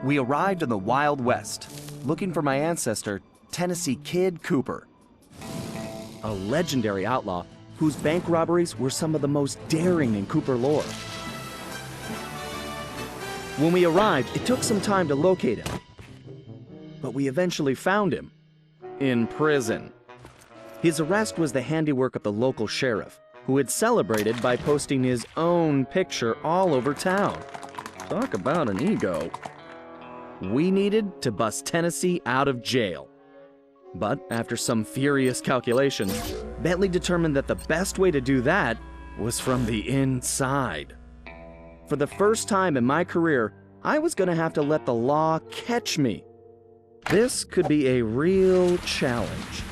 We arrived in the Wild West, looking for my ancestor, Tennessee Kid Cooper. A legendary outlaw whose bank robberies were some of the most daring in Cooper lore. When we arrived, it took some time to locate him. But we eventually found him. In prison. His arrest was the handiwork of the local sheriff, who had celebrated by posting his own picture all over town. Talk about an ego. We needed to bust Tennessee out of jail. But after some furious calculations, Bentley determined that the best way to do that was from the inside. For the first time in my career, I was going to have to let the law catch me. This could be a real challenge.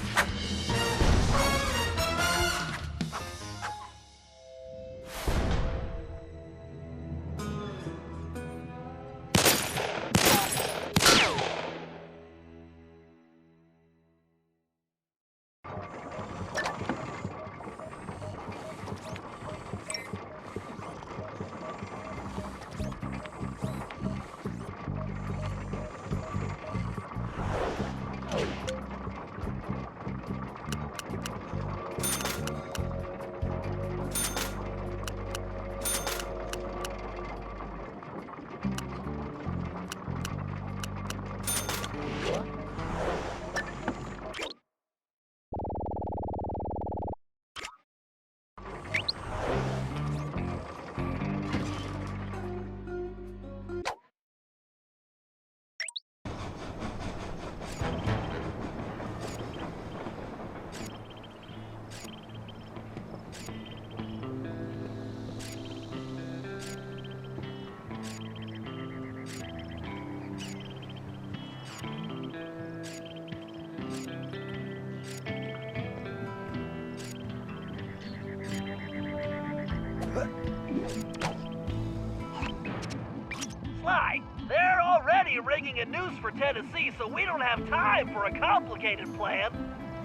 They're already rigging a noose for Tennessee, so we don't have time for a complicated plan.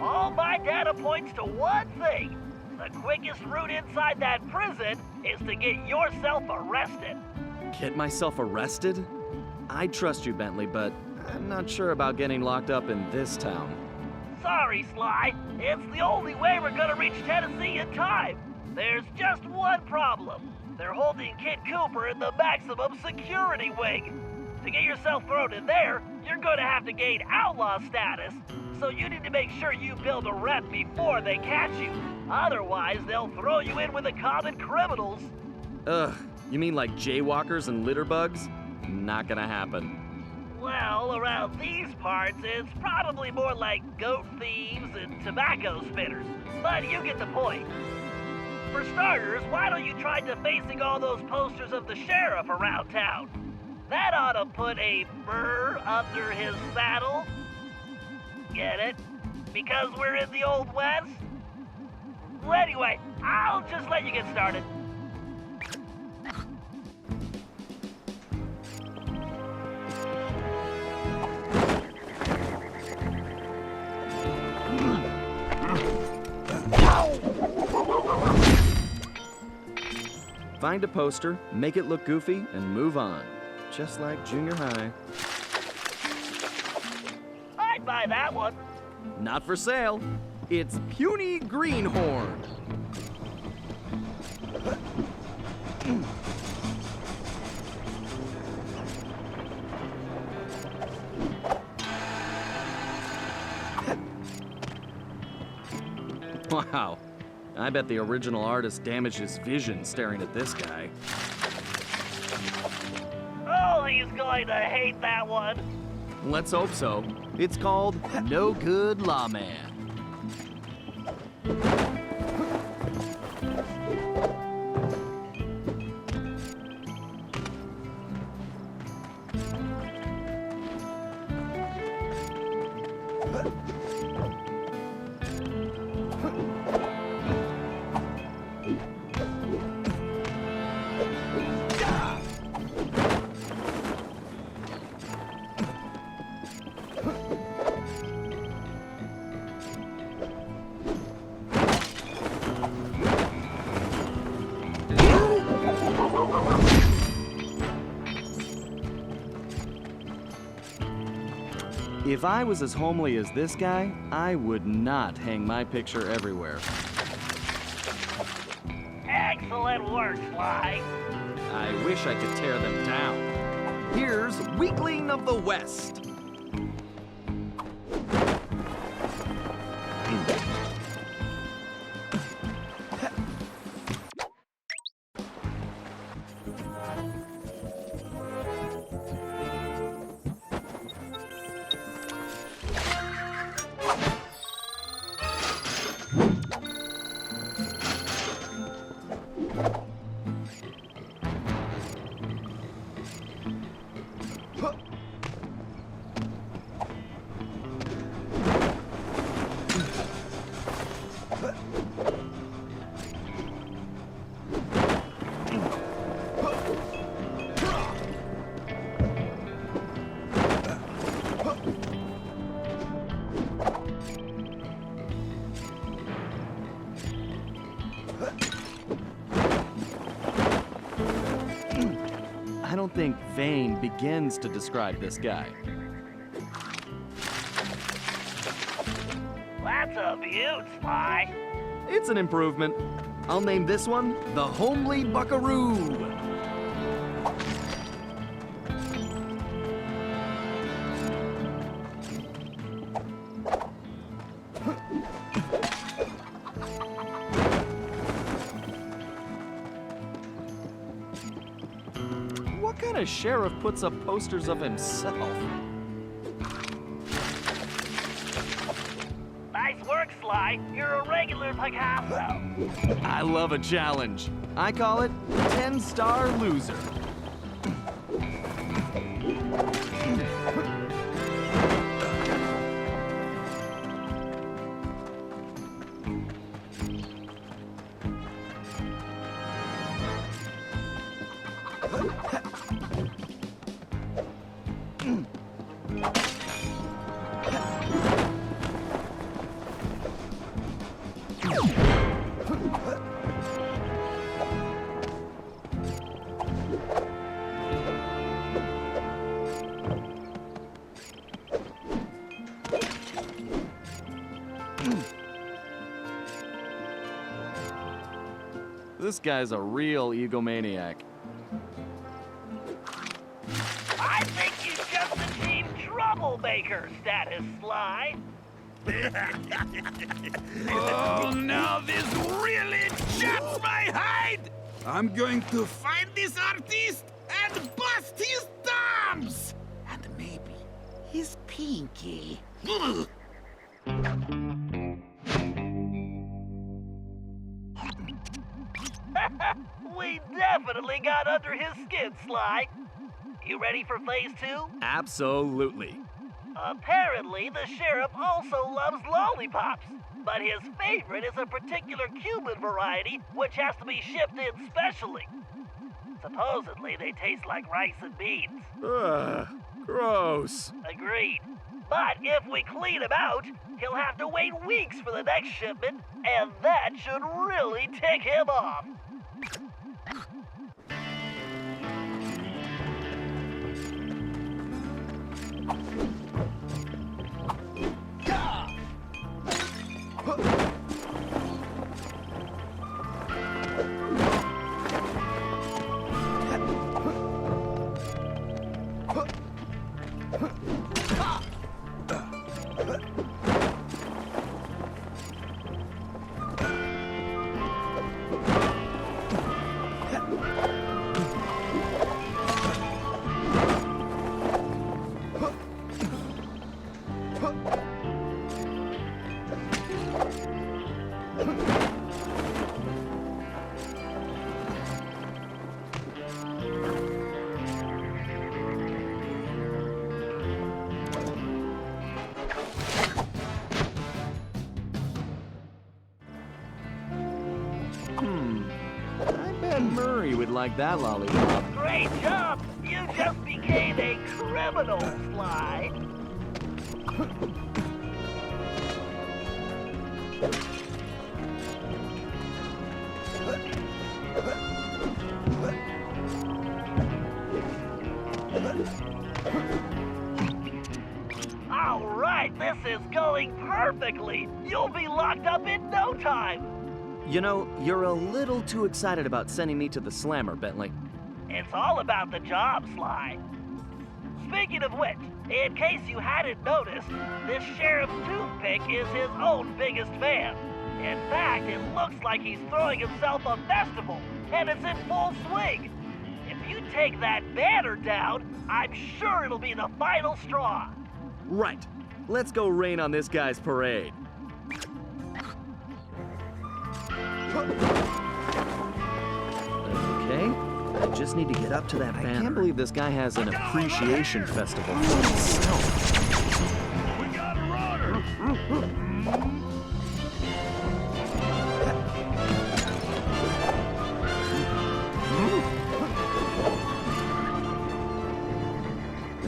All my data points to one thing. The quickest route inside that prison is to get yourself arrested. Get myself arrested? I trust you, Bentley, but I'm not sure about getting locked up in this town. Sorry, Sly. It's the only way we're gonna reach Tennessee in time. There's just one problem. They're holding Kid Cooper in the maximum security wing. To get yourself thrown in there, you're gonna have to gain outlaw status, so you need to make sure you build a rep before they catch you. Otherwise, they'll throw you in with the common criminals. Ugh, you mean like jaywalkers and litter bugs? Not gonna happen. Well, around these parts, it's probably more like goat thieves and tobacco spinners, but you get the point. For starters, why don't you try defacing all those posters of the sheriff around town? That ought to put a burr under his saddle. Get it? Because we're in the Old West? Well, anyway, I'll just let you get started. Find a poster, make it look goofy, and move on. Just like junior high. I'd buy that one. Not for sale. It's Puny Greenhorn. Wow. I bet the original artist damaged his vision staring at this guy. Oh, he's going to hate that one. Let's hope so. It's called No Good Lawman. If I was as homely as this guy, I would not hang my picture everywhere. Excellent work, Sly. I wish I could tear them down. Here's Weakling of the West. I don't think vain begins to describe this guy. That's a beaut, Sly. It's an improvement. I'll name this one the Homely Buckaroo. What kind of sheriff puts up posters of himself? Nice work, Sly. You're a regular Picasso. I love a challenge. I call it 10-star loser. This guy's a real egomaniac. I think you just achieved troublemaker status, Sly. Oh, now this really chaps my hide! I'm going to find this artist and bust his thumbs! And maybe his pinky. Ugh. We definitely got under his skin, Sly. You ready for phase 2? Absolutely. Apparently, the sheriff also loves lollipops, but his favorite is a particular Cuban variety which has to be shipped in specially. Supposedly, they taste like rice and beans. Ugh, gross. Agreed. But if we clean him out, he'll have to wait weeks for the next shipment, and that should really tick him off. Murray would like that lollipop. Great job! You just became a criminal, Sly. All perfectly. You'll be locked up in no time. You know, you're a little too excited about sending me to the slammer, Bentley. It's all about the job, Sly. Speaking of which, in case you hadn't noticed, this Sheriff Toothpick is his own biggest fan. In fact, it looks like he's throwing himself a festival, and it's in full swing. If you take that banner down, I'm sure it'll be the final straw. Right. Let's go rain on this guy's parade. Okay, I just need to get up to that banner. I can't believe this guy has an appreciation festival for himself. We got a runner!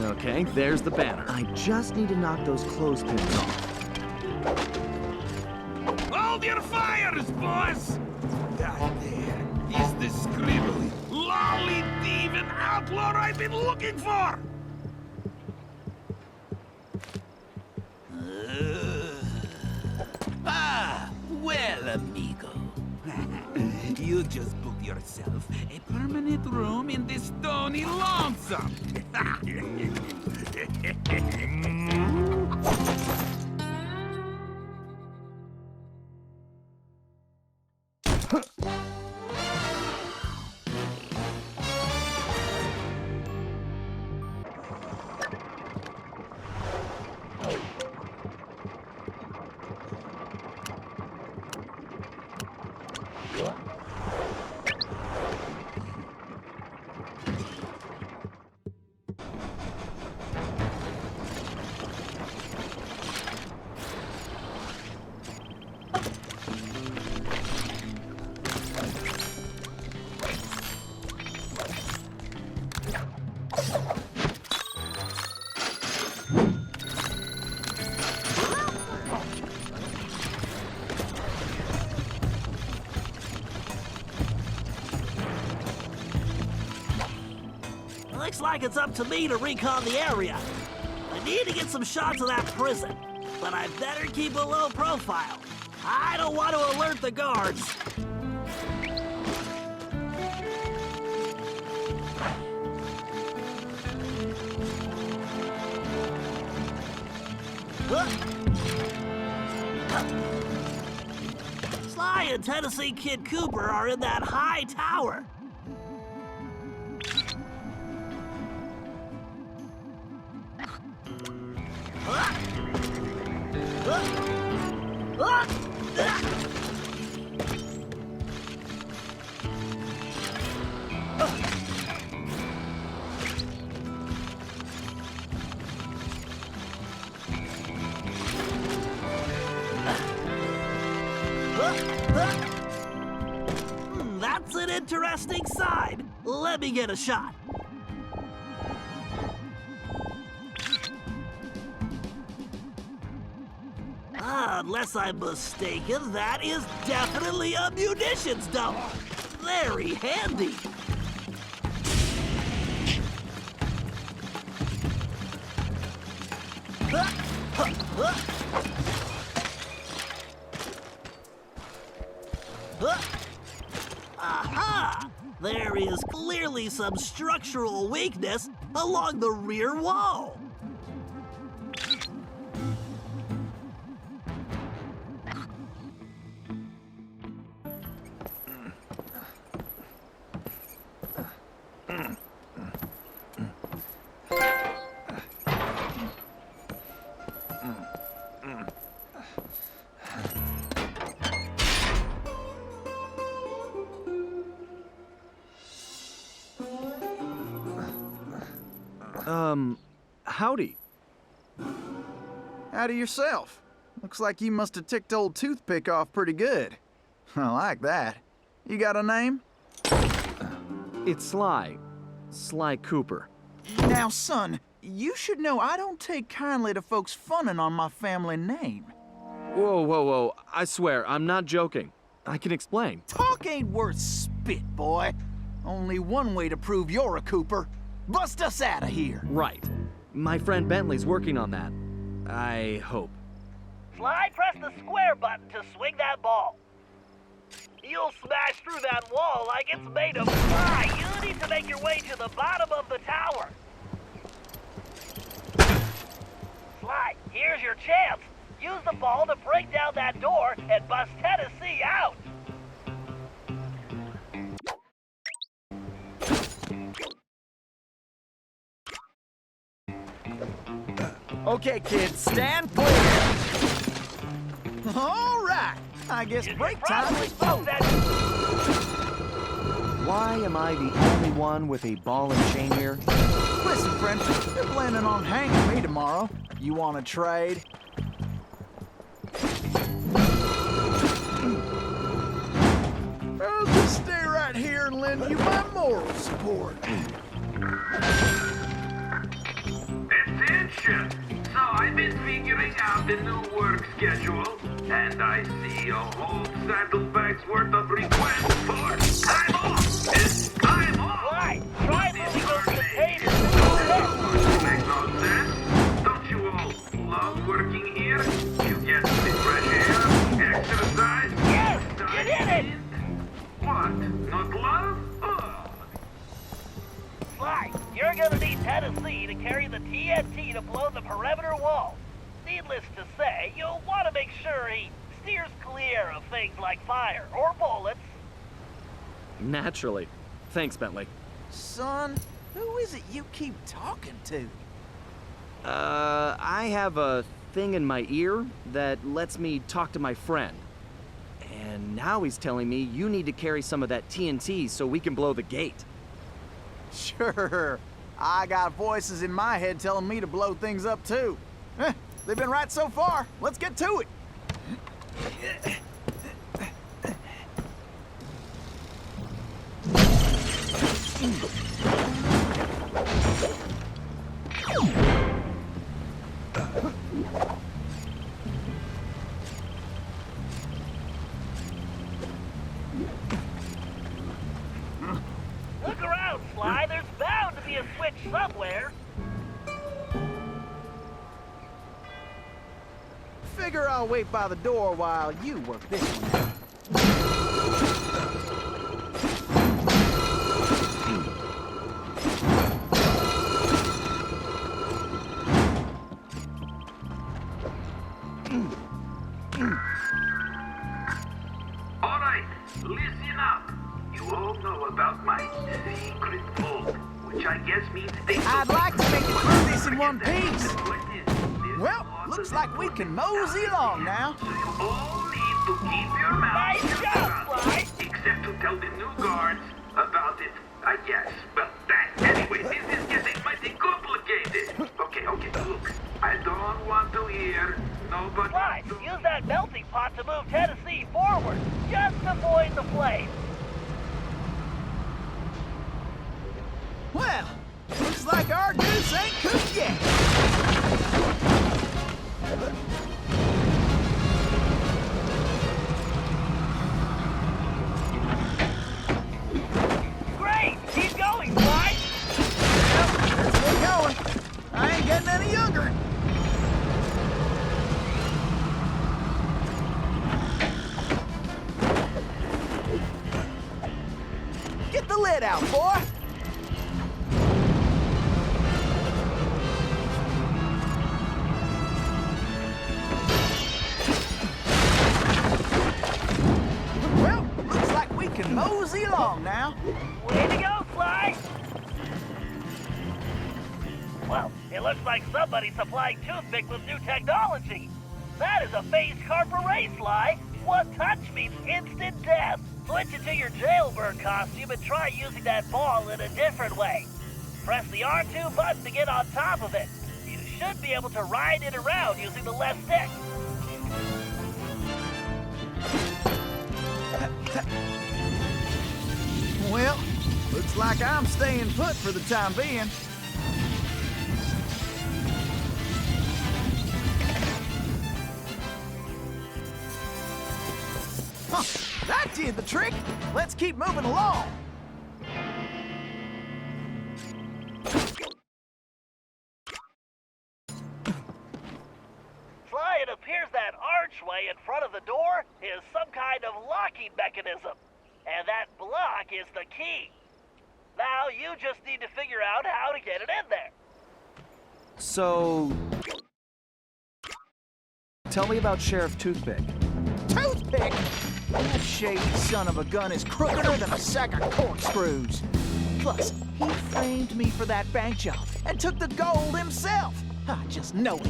Okay, there's the banner. I just need to knock those clothespins off. Hold your fires, boss! That there is the scribbly, lolly thieving outlaw I've been looking for! Well, amigo. You just booked yourself a permanent room in the Stony Lonesome. Looks like it's up to me to recon the area. I need to get some shots of that prison, but I better keep a low profile. I don't want to alert the guards. Sly and Tennessee Kid Cooper are in that high tower. That's an interesting sign. Let me get a shot. Unless I'm mistaken, that is definitely a munitions dump. Very handy. Aha! There is clearly some structural weakness along the rear wall. Howdy. Howdy yourself. Looks like you must have ticked old Toothpick off pretty good. I like that. You got a name? It's Sly. Sly Cooper. Now, son, you should know I don't take kindly to folks funning on my family name. Whoa, whoa, whoa. I swear, I'm not joking. I can explain. Talk ain't worth spit, boy. Only one way to prove you're a Cooper. Bust us out of here. Right. My friend Bentley's working on that. I hope. Sly, press the square button to swing that ball. You'll smash through that wall like it's made of fly. You need to make your way to the bottom of the tower. Sly, here's your chance. Use the ball to break down that door and bust Tennessee out. Okay, kids, stand clear. All right. I guess You break should time probably is bump over. that. Why am I the only one with a ball and chain here? Listen, friend, you're planning on hanging me tomorrow. You want to trade? I'll just stay right here and lend you my moral support. Attention! So I've been figuring out the new work schedule, and I see a whole saddlebags worth of requests for time off! It's time off! Sly, try moving those potatoes in Makes no sense. Don't you all love working here? You get the fresh air, exercise. Yes, you did it! What? Not love? Oh. Sly, you're gonna need Tennessee to carry the TNT to blow the perimeter wall. Needless to say, you'll want to make sure he steers clear of things like fire or bullets. Naturally. Thanks, Bentley. Son, who is it you keep talking to? I have a thing in my ear that lets me talk to my friend. And now he's telling me you need to carry some of that TNT so we can blow the gate. Sure. I got voices in my head telling me to blow things up too. They've been right so far. Let's get to it. Look around, Sly. There's bound to be a switch somewhere. Figure I'll wait by the door while you work this one out. All right, listen up. You all know about my secret vault, which I guess means they... I'd like to make it through this in one piece. The point is, this Well, vault looks is like we can mosey along now. So you all need to keep your mouths Nice job, shut, Sly. except to tell the new guards about it, I guess. Well, that. Anyway, this is getting mighty complicated. Okay, look. I don't want to hear nobody... Sly, use that melting pot to move Tennessee forward. Just avoid the flame. Well, looks like our goose ain't cooked yet. Great! Keep going, Sly! Well, let's get going. I ain't getting any younger. Get the lid out, boy. Well, looks like we can mosey along now. Way to go, Sly! Well, it looks like somebody's supplying Toothpick with new technology. That is a phased carper race, Sly. One touch means instant death. Switch into your jailbird costume and try using that ball in a different way. Press the R2 button to get on top of it. You should be able to ride it around using the left stick. Well, looks like I'm staying put for the time being. Huh, that did the trick. Let's keep moving along. Sly, it appears that getaway in front of the door is some kind of locking mechanism. And that block is the key. Now you just need to figure out how to get it in there. So, tell me about Sheriff Toothpick. Toothpick? That shady son of a gun is crookeder than a sack of corkscrews. Plus, he framed me for that bank job and took the gold himself. I just know it.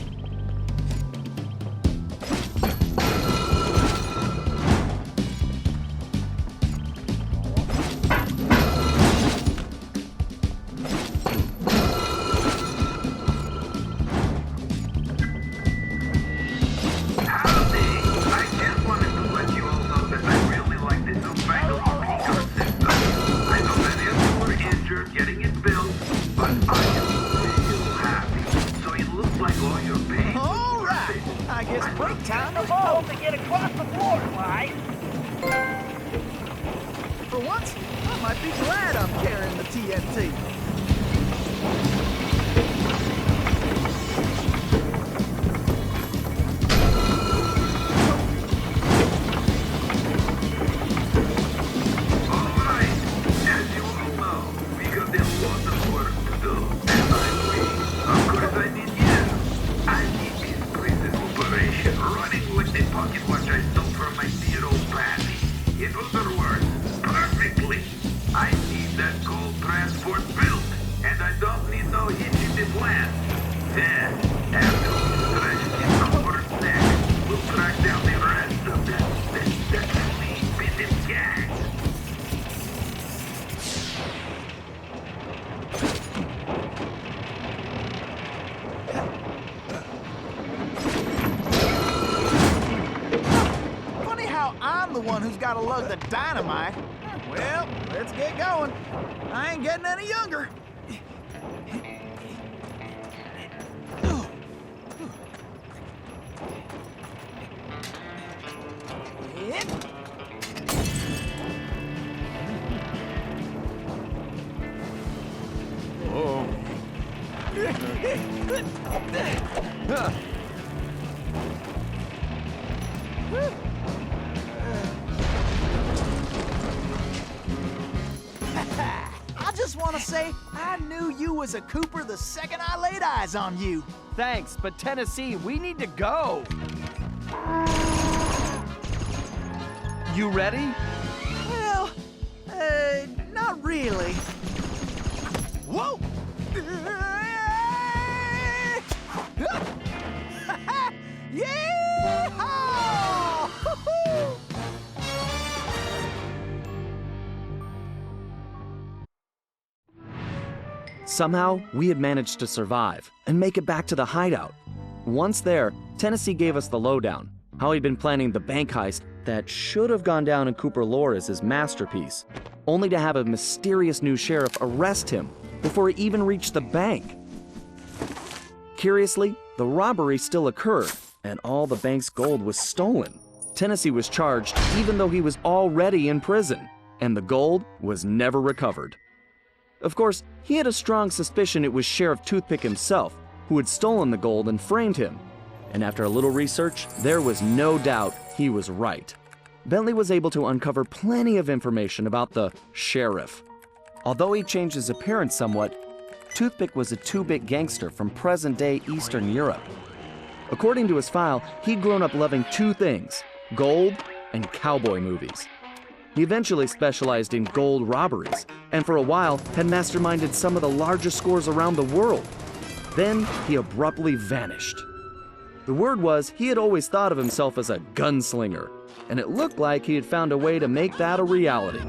For once, I might be glad I'm carrying the TNT. I'm the one who's got to lug the dynamite. Well, let's get going. I ain't getting any younger. I just want to say I knew you was a Cooper the second I laid eyes on you. Thanks, but Tennessee, we need to go. You ready? Well, not really. Whoa! Yeah! Somehow, we had managed to survive and make it back to the hideout. Once there, Tennessee gave us the lowdown, how he'd been planning the bank heist that should have gone down in Cooper lore as his masterpiece, only to have a mysterious new sheriff arrest him before he even reached the bank. Curiously, the robbery still occurred, and all the bank's gold was stolen. Tennessee was charged even though he was already in prison, and the gold was never recovered. Of course, he had a strong suspicion it was Sheriff Toothpick himself who had stolen the gold and framed him. And after a little research, there was no doubt he was right. Bentley was able to uncover plenty of information about the sheriff. Although he changed his appearance somewhat, Toothpick was a two-bit gangster from present-day Eastern Europe. According to his file, he'd grown up loving two things: gold and cowboy movies. He eventually specialized in gold robberies, and for a while had masterminded some of the largest scores around the world. Then he abruptly vanished. The word was he had always thought of himself as a gunslinger, and it looked like he had found a way to make that a reality.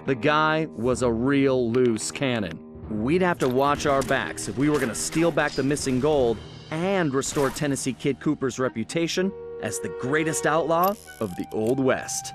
The guy was a real loose cannon. We'd have to watch our backs if we were going to steal back the missing gold and restore Tennessee Kid Cooper's reputation as the greatest outlaw of the Old West.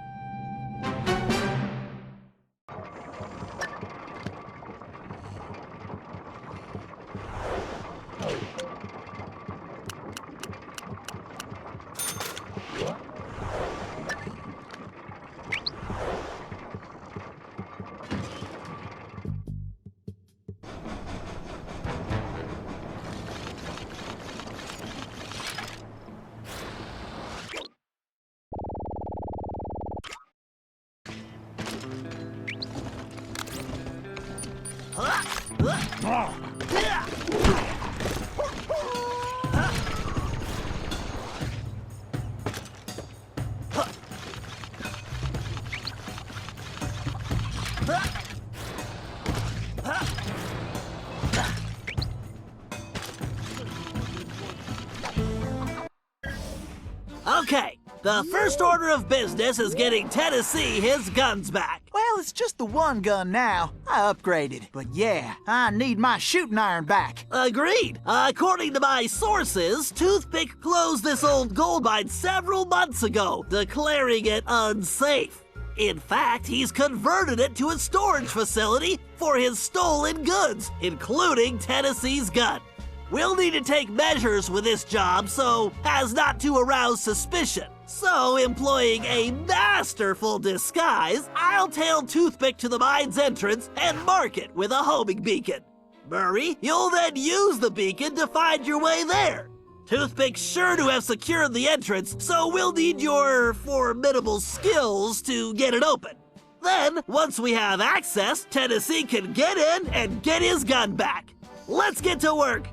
Okay, the first order of business is getting Tennessee his guns back. Well, it's just the one gun now. I upgraded. But yeah, I need my shooting iron back. Agreed. According to my sources, Toothpick closed this old gold mine several months ago, declaring it unsafe. In fact, he's converted it to a storage facility for his stolen goods, including Tennessee's gun. We'll need to take measures with this job so as not to arouse suspicion. So, employing a masterful disguise, I'll tail Toothpick to the mine's entrance and mark it with a homing beacon. Murray, you'll then use the beacon to find your way there. Toothpick's sure to have secured the entrance, so we'll need your formidable skills to get it open. Then, once we have access, Tennessee can get in and get his gun back. Let's get to work.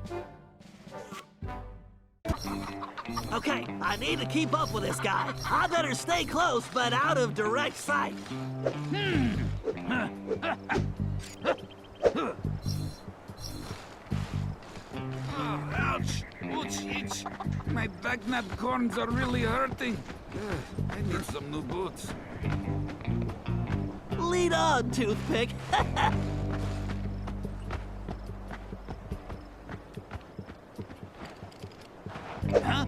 Okay, I need to keep up with this guy. I better stay close, but out of direct sight. Oh, ouch! Ouch, itch! My back nut corns are really hurting. I need some new boots. Lead on, Toothpick. Huh?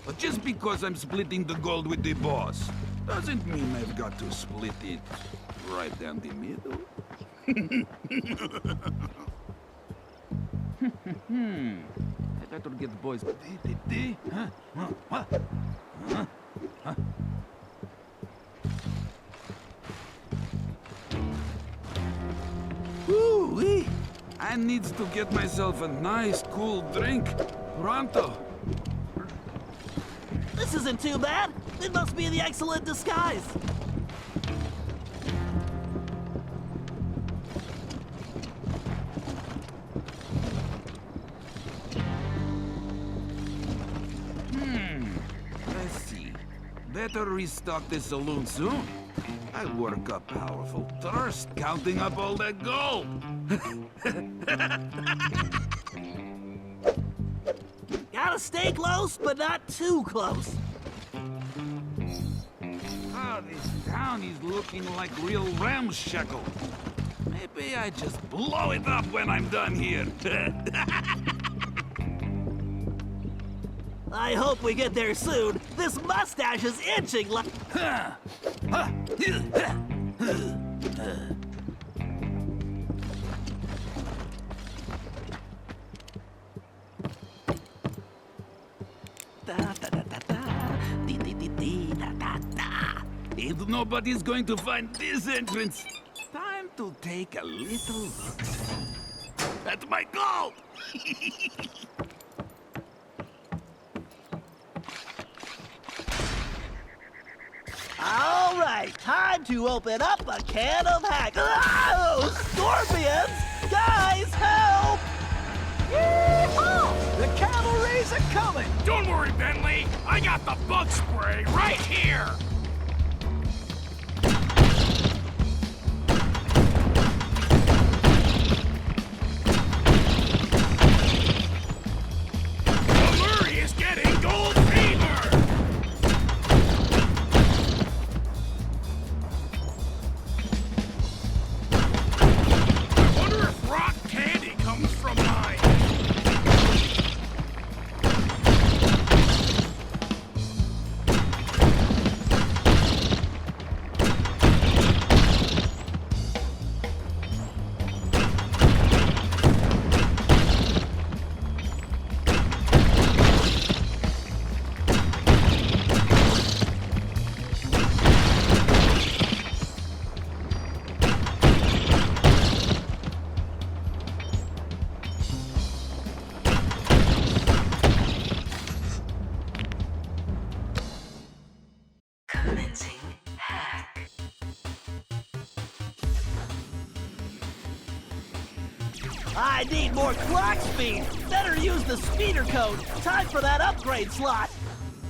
But just because I'm splitting the gold with the boss, doesn't mean I've got to split it right down the middle. I better get the boys. Woo-wee! I needs to get myself a nice, cool drink. Pronto. This isn't too bad. It must be the excellent disguise. Let's see. Better restock the saloon soon. I work up powerful thirst counting up all that gold. Gotta stay close, but not too close. Oh, this town is looking like real ramshackle. Maybe I just blow it up when I'm done here. I hope we get there soon. This mustache is itching like... If nobody's going to find this entrance, time to take a little look at my gold. All right, time to open up a can of hack. Oh, scorpions! Guys, help! Yeehaw! The cavalry's a coming! Don't worry, Bentley. I got the bug spray right here. The Murray is getting gold fever. I wonder if rock candy comes from mine. I need more clock speed. Better use the speeder code. Time for that upgrade slot.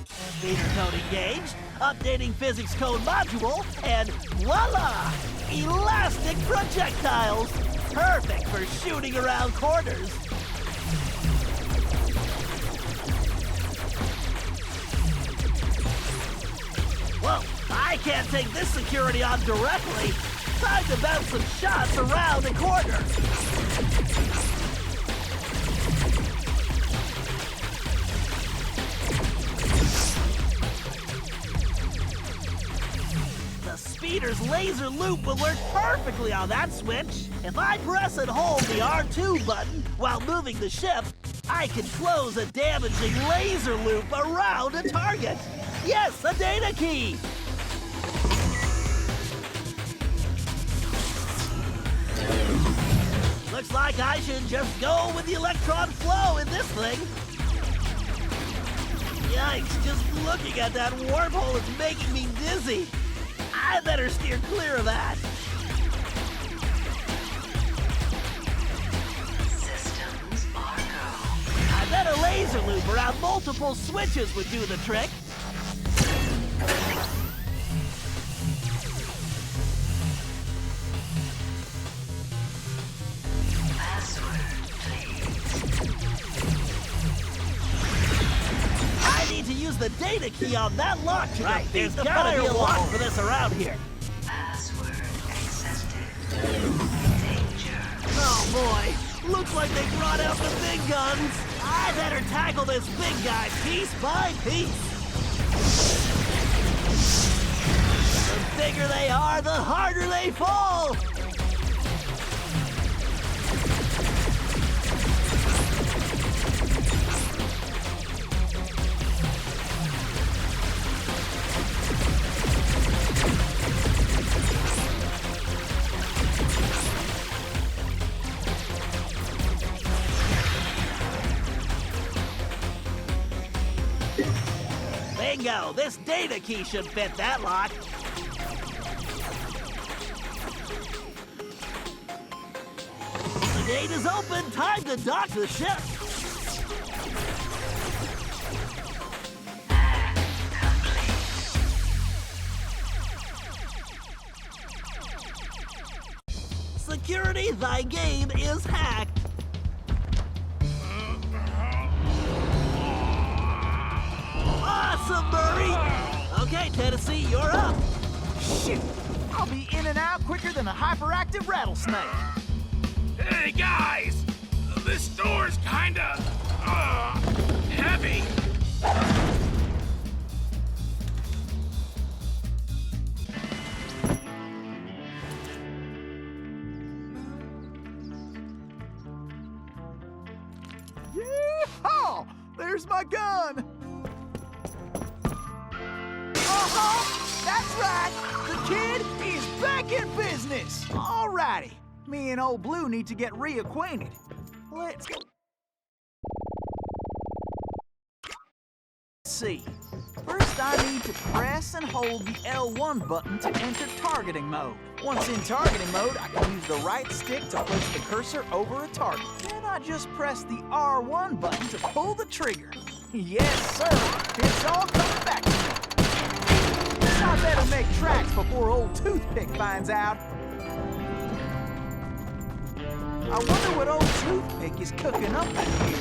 Speeder code engaged. Updating physics code module. And voila! Elastic projectiles. Perfect for shooting around corners. Whoa, I can't take this security on directly. Time to bounce some shots around the corner. The speeder's laser loop will work perfectly on that switch. If I press and hold the R2 button while moving the ship, I can close a damaging laser loop around a target. Yes, a data key! Looks like I should just go with the electron flow in this thing. Yikes, just looking at that wormhole is making me dizzy. I better steer clear of that. Systems are go. I bet a laser loop around multiple switches would do the trick. Password, please. I need to use the data key on that lock today. Right, There's the gotta be a lock firewall. for this around here. Password accepted. Danger. Oh boy, looks like they brought out the big guns. I better tackle this big guy piece by piece. The bigger they are, the harder they fall. Bingo! This data key should fit that lock. The gate is open. Time to dock the ship. Security, thy game is hacked. Awesome, Murray! Okay, Tennessee, you're up. Shoot! I'll be in and out quicker than a hyperactive rattlesnake. Hey, guys! This store's kinda, heavy. Yeehaw! There's my gun! That's right! The kid is back in business! Alrighty, me and old Blue need to get reacquainted. Let's see. First, I need to press and hold the L1 button to enter targeting mode. Once in targeting mode, I can use the right stick to place the cursor over a target. Then I just press the R1 button to pull the trigger. Yes, sir! It's all coming back to me. I better make tracks before old Toothpick finds out. I wonder what old Toothpick is cooking up out here.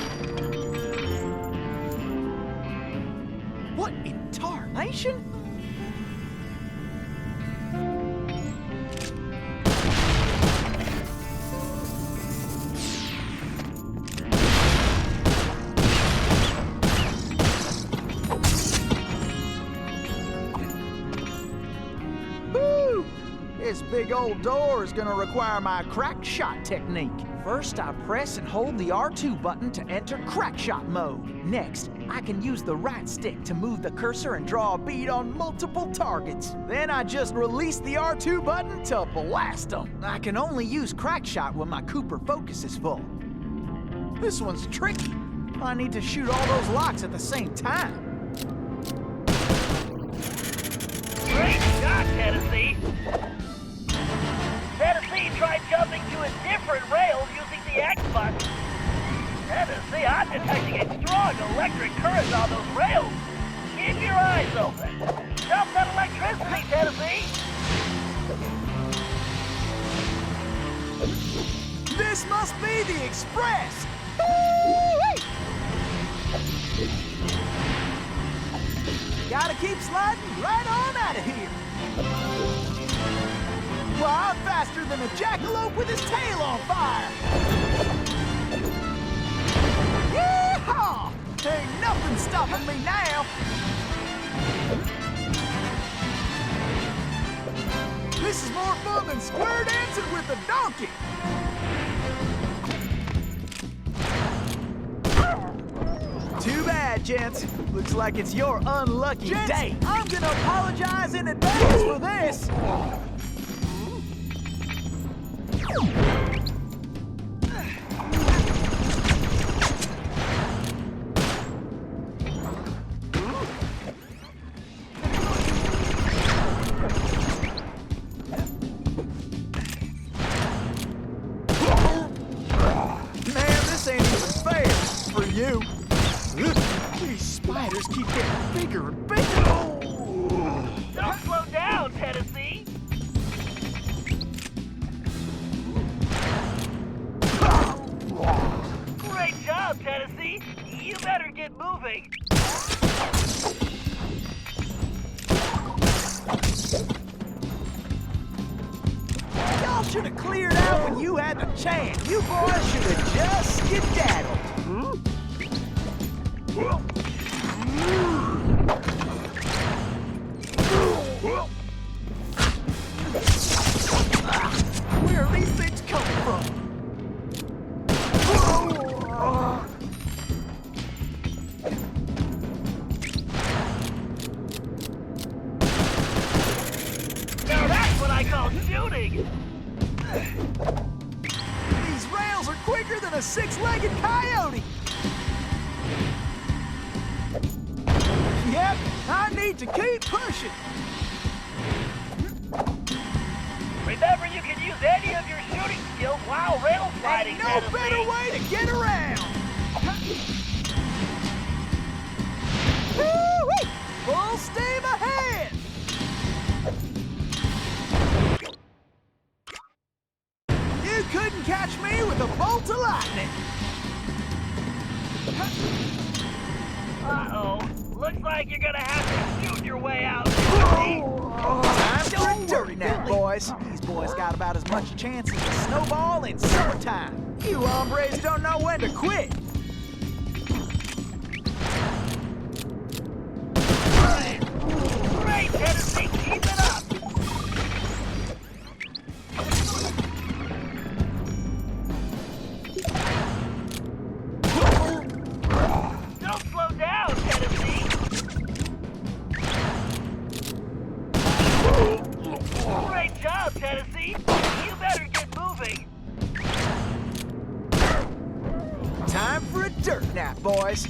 What in tarnation? This big old door is gonna require my Crackshot technique. First, I press and hold the R2 button to enter Crackshot mode. Next, I can use the right stick to move the cursor and draw a bead on multiple targets. Then I just release the R2 button to blast them. I can only use Crackshot when my Cooper focus is full. This one's tricky. I need to shoot all those locks at the same time. Great shot, Tennessee. Tennessee tried jumping to a different rail using the the X button. Tennessee, I'm detecting a strong electric current on those rails. Keep your eyes open. Stop that electricity, Tennessee. This must be the express! Gotta keep sliding right on out of here. Well, I'm faster than a jackalope with his tail on fire. Yeehaw! Ain't nothing stopping me now. This is more fun than square dancing with a donkey. Too bad, gents. Looks like it's your unlucky day. I'm gonna apologize in advance for this. Man, this ain't even fair for you. These spiders keep getting bigger and bigger. Don't slow down, Tennessee. Great job, Tennessee. You better get moving. Y'all should have cleared out when you had the chance. You boys should have just skedaddled. Where are these things coming from? Now that's what I call shooting. These rails are quicker than a six-legged coyote. Yep, I need to keep pushing. Remember, you can use any of your shooting skills while rail sliding, Ain't no better way to get around. Woo-wee! Full steam ahead. You couldn't catch me with a bolt of lightning. Uh-oh. Looks like you're gonna have to shoot your way out. Time for a dirty nap, boys. These boys got about as much chance as a snowball in summertime. You hombres don't know when to quit. Great, Tennessee, keep it up. Don't slow down, Tennessee. Great job, Tennessee. You better get moving. Time for a dirt nap, boys.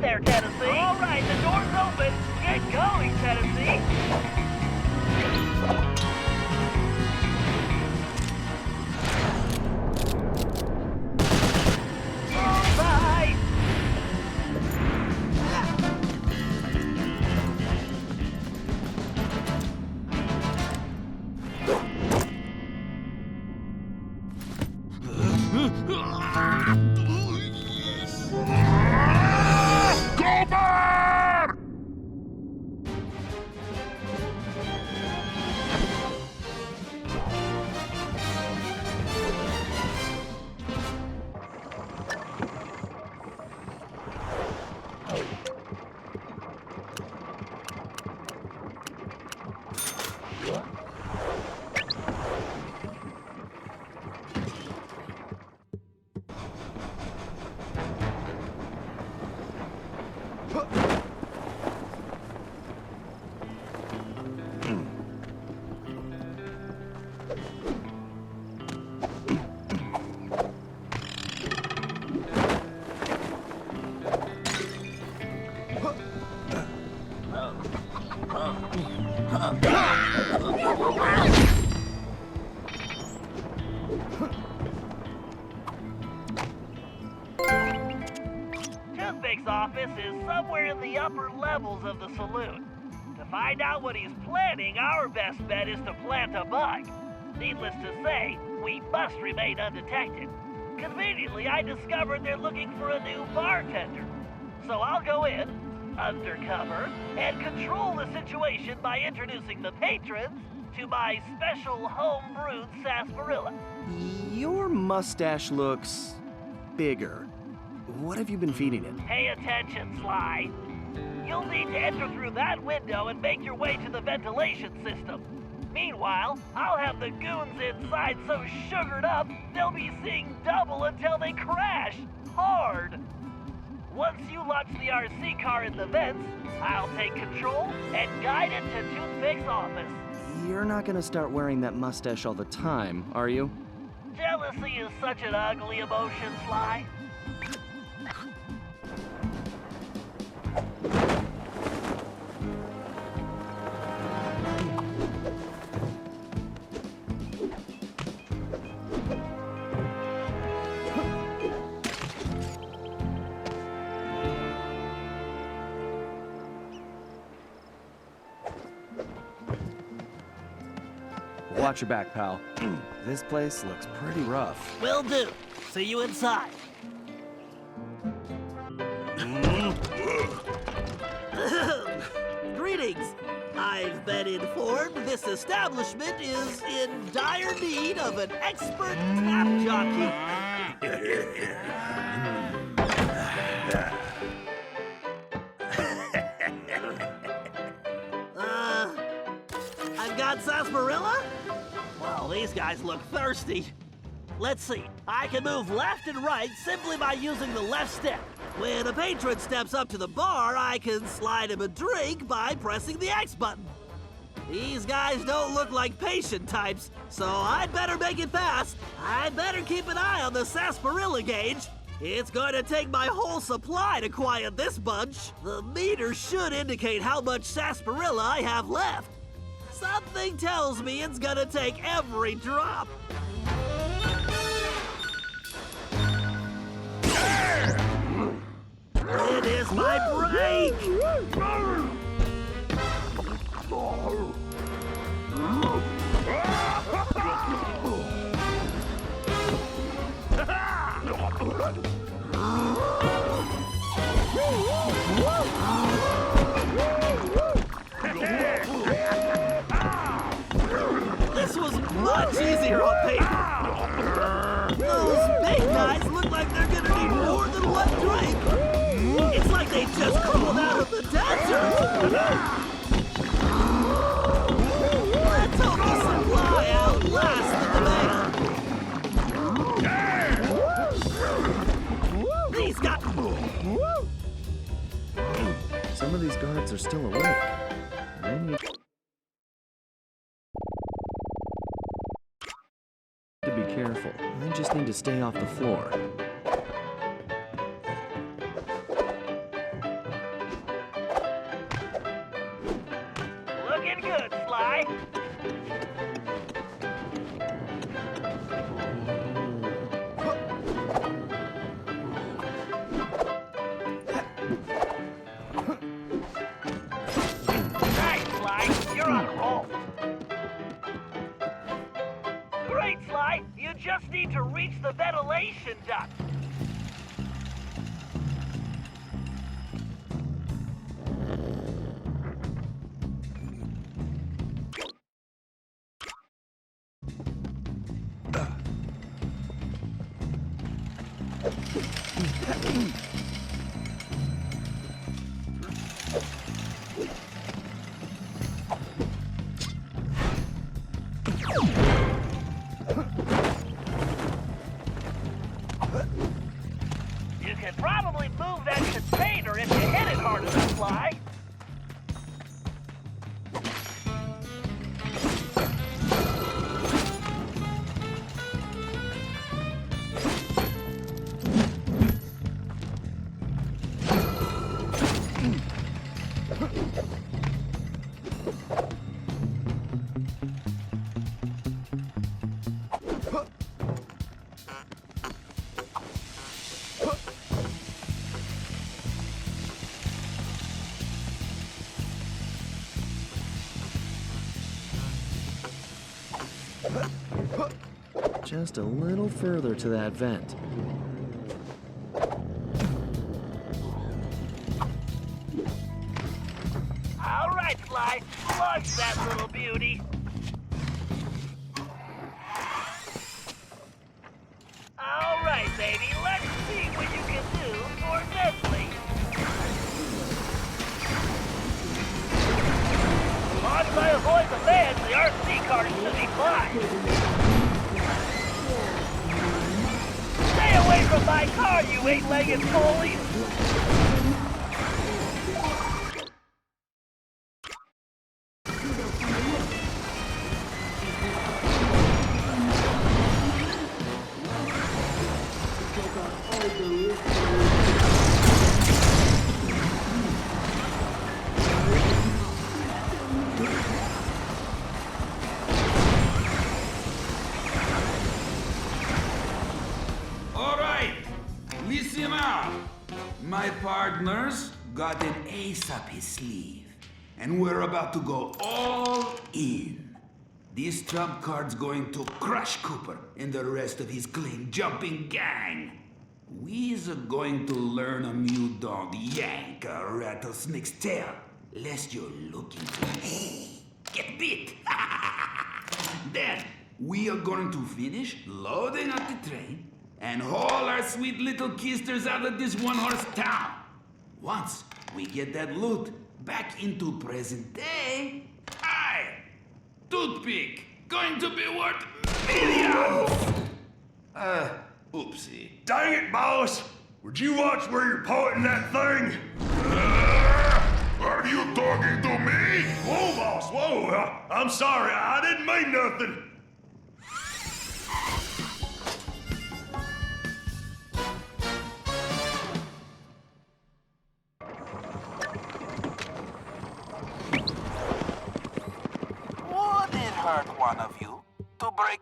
There, Tennessee. All right, the door's open. Get going, Tennessee. All right. office is somewhere in the upper levels of the saloon. To find out what he's planning, our best bet is to plant a bug. Needless to say, we must remain undetected. Conveniently, I discovered they're looking for a new bartender. So I'll go in, undercover, and control the situation by introducing the patrons to my special home-brewed sarsaparilla. Your mustache looks bigger. What have you been feeding it? Pay attention, Sly. You'll need to enter through that window and make your way to the ventilation system. Meanwhile, I'll have the goons inside so sugared up, they'll be seeing double until they crash hard. Once you launch the RC car in the vents, I'll take control and guide it to Toothpick's office. You're not gonna start wearing that mustache all the time, are you? Jealousy is such an ugly emotion, Sly. Watch your back, pal. This place looks pretty rough. Will do. See you inside. Greetings. I've been informed this establishment is in dire need of an expert tap jockey. I've got sarsaparilla? Well, these guys look thirsty. Let's see. I can move left and right simply by using the left step. When a patron steps up to the bar, I can slide him a drink by pressing the X button. These guys don't look like patient types, so I'd better make it fast. I'd better keep an eye on the sarsaparilla gauge. It's going to take my whole supply to quiet this bunch. The meter should indicate how much sarsaparilla I have left. Something tells me it's gonna take every drop. It is my break! This was much easier on paper. Those big guys look like they're gonna need more than one drink. It's like they just crawled out of the desert. Let's hope the supply outlasts the demand. These guys. Some of these guards are still awake. They need to be careful. I just need to stay off the floor. Looking good, Sly. Nice, Sly. You're on a roll. Great, Sly. You just need to reach the ventilation duct. You could probably move that container if you hit it hard enough, Sly. just a little further to that vent. All right, Sly, launch that little beauty. All right, baby, let's see what you can do for Nestle. As long as I avoid the fans, the RC car should be fine. Stay away from my car, you eight-legged bullies! Listen up! My partner's got an ace up his sleeve, and we're about to go all in. This trump card's going to crush Cooper and the rest of his clean-jumping gang. We's going to learn 'em you don't yank a rattlesnake's tail, lest you're looking to get bit. Then, we are going to finish loading up the train and haul our sweet little kisters out of this one-horse town. Once we get that loot back into present day, Toothpick, going to be worth millions! Oopsie. Dang it, boss! Would you watch where you're pointing that thing? Are you talking to me? Whoa, boss, whoa! I'm sorry, I didn't mean nothing. Would it hurt one of you to break?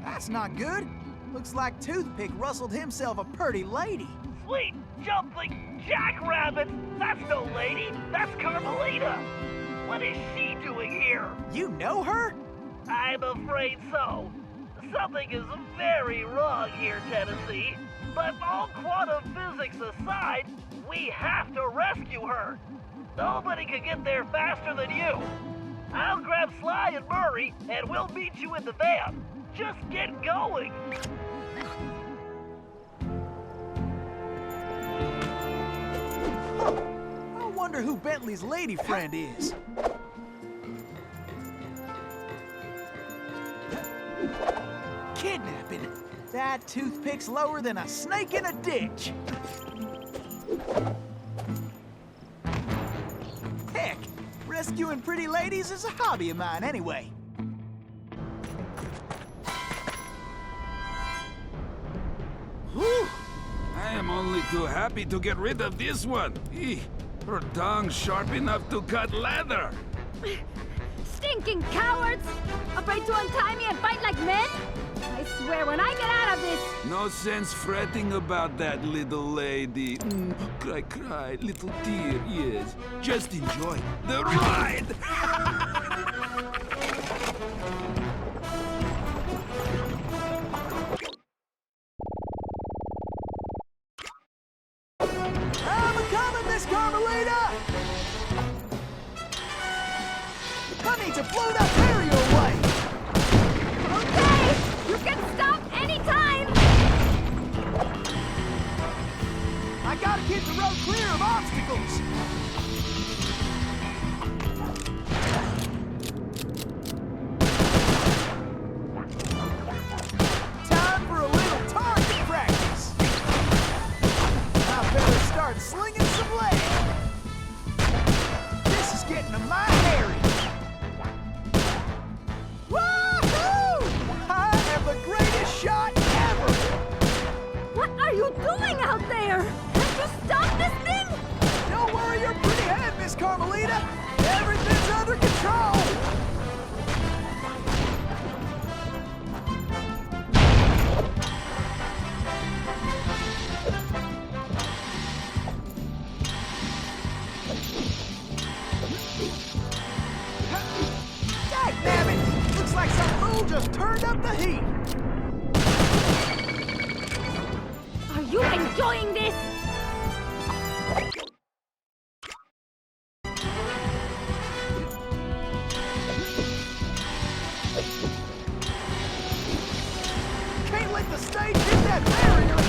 That's not good. Looks like Toothpick rustled himself a pretty lady. Sweet jumping jackrabbit! That's no lady, that's Carmelita! What is she doing here? You know her? I'm afraid so. Something is very wrong here, Tennessee. But all quantum physics aside, we have to rescue her. Nobody can get there faster than you. I'll grab Sly and Murray, and we'll meet you in the van. Just get going. I wonder who Bentley's lady friend is. Kidnapping? That Toothpick's lower than a snake in a ditch. Heck, rescuing pretty ladies is a hobby of mine anyway. Whew. I am only too happy to get rid of this one. Her tongue's sharp enough to cut leather. Stinking cowards! Afraid to untie me and fight like men? I swear when I get out of this... No sense fretting about that, little lady. Cry, cry, little tear, yes. Just enjoy the ride! Miss Carmelita! I need to blow that barrier away! Okay! You can stop anytime! I gotta keep the road clear of obstacles! Time for a little target practice! I better start slinging some lead! This is getting to my area! Woohoo! I have the greatest shot ever! What are you doing out there? Can't you stop this thing? Don't worry your pretty head, Miss Carmelita! Everything's under control! Dagnabbit! Looks like some fool just turned up the heat! Are you enjoying this? Can't let the stage hit that barrier!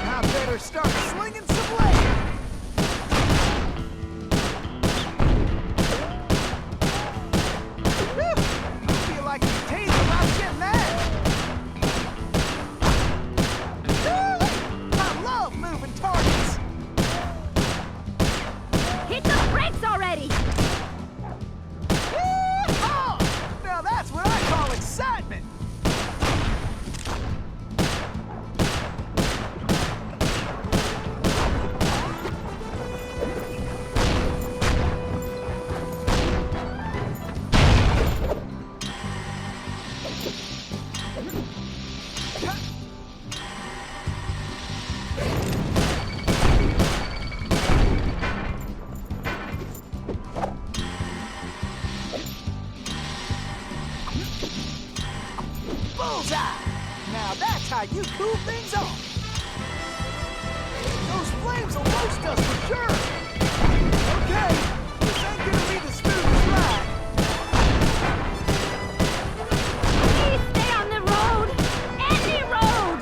I better start slinging some lead! Whew! I feel like a potato about getting that! I love moving targets! Hit the brakes already! Yeehaw! Now that's what I call excitement! Bullseye! Now that's how you cool things off! Those flames will roast us for sure! Okay, this ain't gonna be the smoothest ride! Please stay on the road! Any road!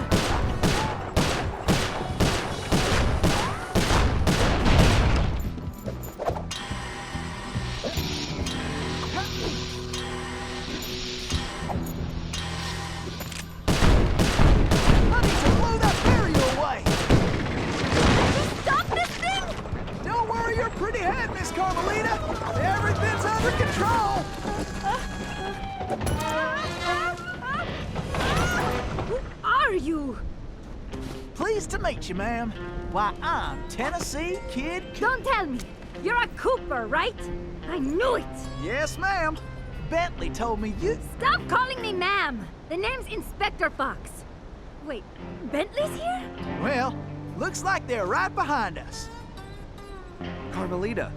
I need to blow that barrier away! Stop this thing! Don't worry your pretty head, Miss Carmelita! Everything's under control! Who are you? Pleased to meet you, ma'am. Why, I'm Tennessee Kid Don't tell me. You're a Cooper, right? I knew it! Yes, ma'am. Bentley told me you... Stop calling me ma'am! The name's Inspector Fox. Wait, Bentley's here? Well, looks like they're right behind us. Carmelita,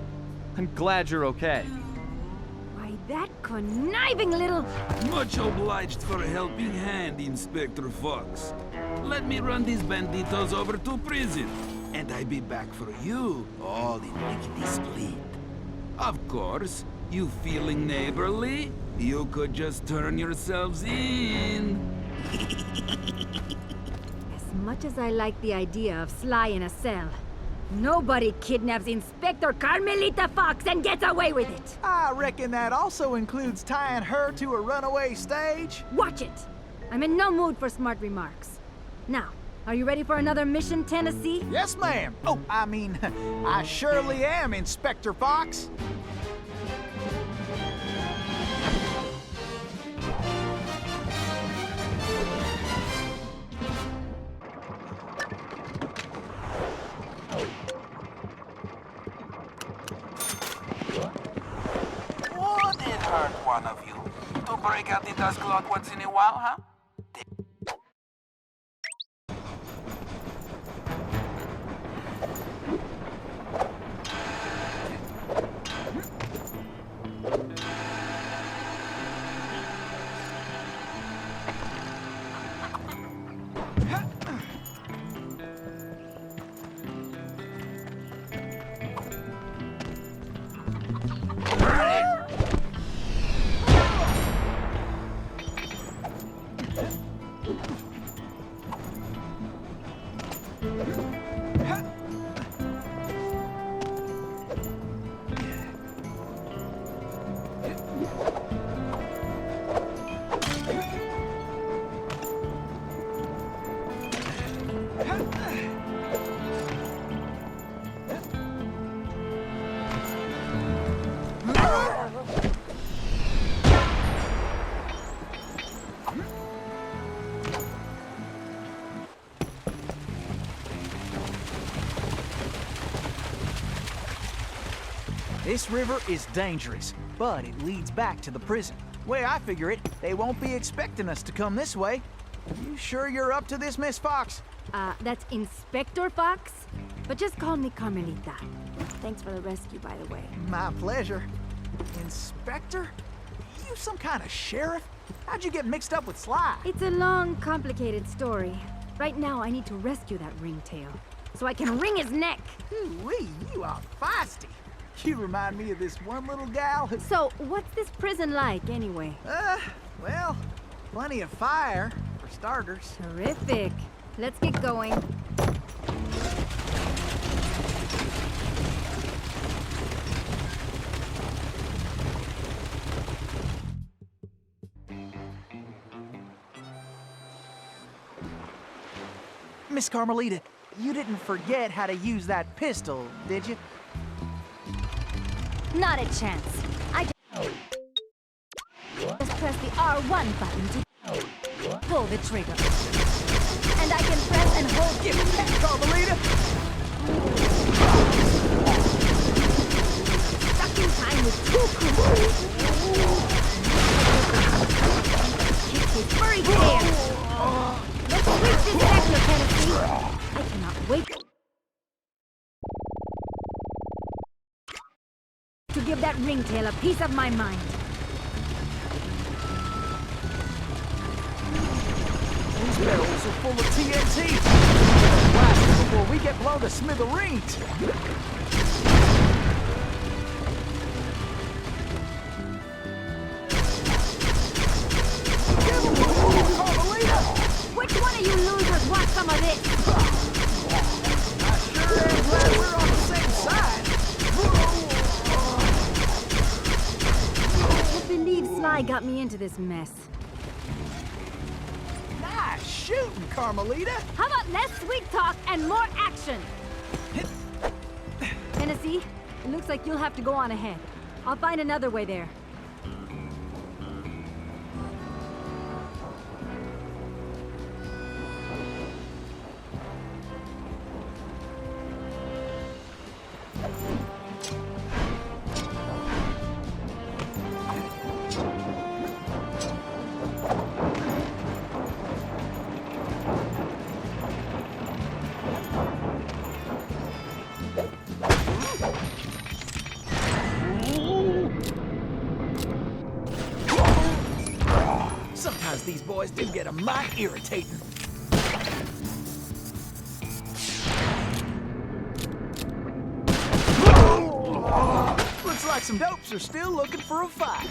I'm glad you're okay. Why, that conniving little... Much obliged for a helping hand, Inspector Fox. Let me run these banditos over to prison, and I be back for you, all in lickety split. Of course, you feeling neighborly? You could just turn yourselves in. As much as I like the idea of Sly in a cell, nobody kidnaps Inspector Carmelita Fox and gets away with it! I reckon that also includes tying her to a runaway stage. Watch it! I'm in no mood for smart remarks. Now, are you ready for another mission, Tennessee? Yes, ma'am. Oh, I mean, I surely am, Inspector Fox. Wouldn't it hurt one of you to break out the dust clock once in a while, huh? This river is dangerous, but it leads back to the prison. Way I figure it, they won't be expecting us to come this way. You sure you're up to this, Miss Fox? That's Inspector Fox? But just call me Carmelita. Thanks for the rescue, by the way. My pleasure. Inspector? You some kind of sheriff? How'd you get mixed up with Sly? It's a long, complicated story. Right now, I need to rescue that ringtail, so I can wring his neck. Ooh-wee, you are feisty. You remind me of this one little gal who... So, what's this prison like, anyway? Well, plenty of fire, for starters. Terrific. Let's get going. Miss Carmelita, you didn't forget how to use that pistol, did you? Not a chance. I just press the R1 button to pull the trigger. And I can press and hold... Give me that, Carmelita! Stuck in time with two crews. Kick his furry tail. Let's switch this sector, Tennessee. I cannot wait to give that ringtail a piece of my mind. These barrels are full of TNT. Blast them before we get blown to smithereens. Give them a move, Carmelita! Which one of you losers wants some of this? I sure am glad we're on the same side. I believe Sly got me into this mess. Nice shooting, Carmelita. How about less sweet talk and more action? Tennessee, it looks like you'll have to go on ahead. I'll find another way there. Sometimes these boys do get a mite irritating. Looks like some dopes are still looking for a fight.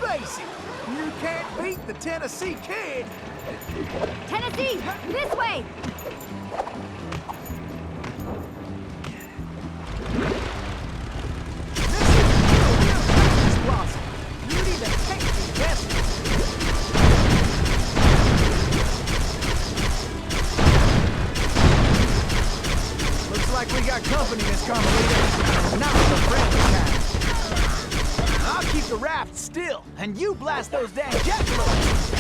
Face it, you can't beat the Tennessee Kid. Tennessee, this way! You need to take the investment. Looks like we got company, Miss Carmelita. Not the friendly kind. I'll keep the raft still, and you blast those damn jackalopes.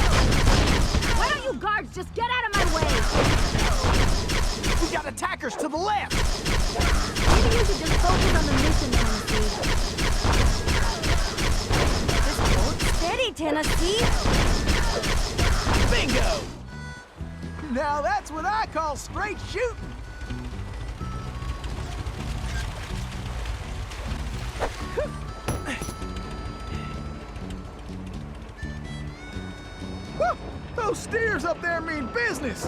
Why don't you guards just get out of my way? We got attackers to the left. Maybe you should just focus on the mission, Tennessee. Just hold steady, Tennessee. Bingo! Now that's what I call straight shooting. steers up there mean business.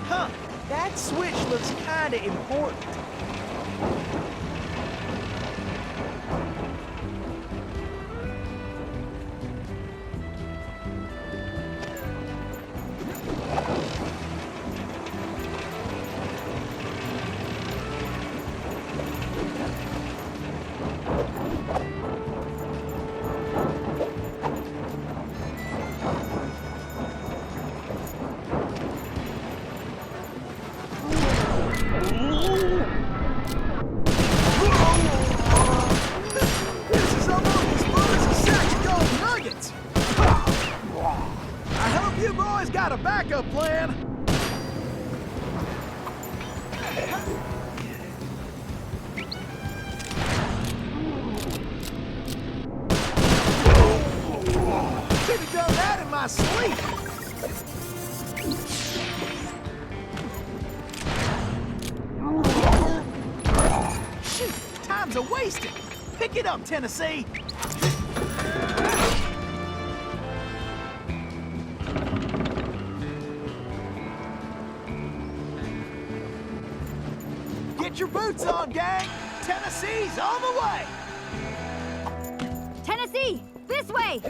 Huh, that switch looks kinda important. Got a backup plan. Should have done that in my sleep. Shoot, time's a wasted. Pick it up, Tennessee. Get your boots on, gang! Tennessee's on the way! Tennessee, this way!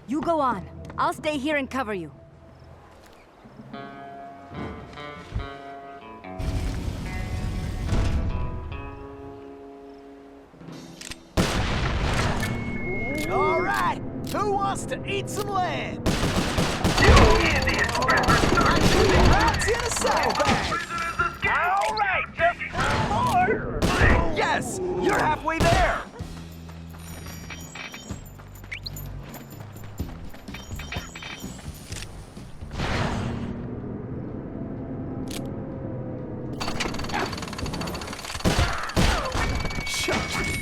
You go on. I'll stay here and cover you. All right, who wants to eat some land? Rats in a saddlebag. All right, just one more. Yes, you're halfway there.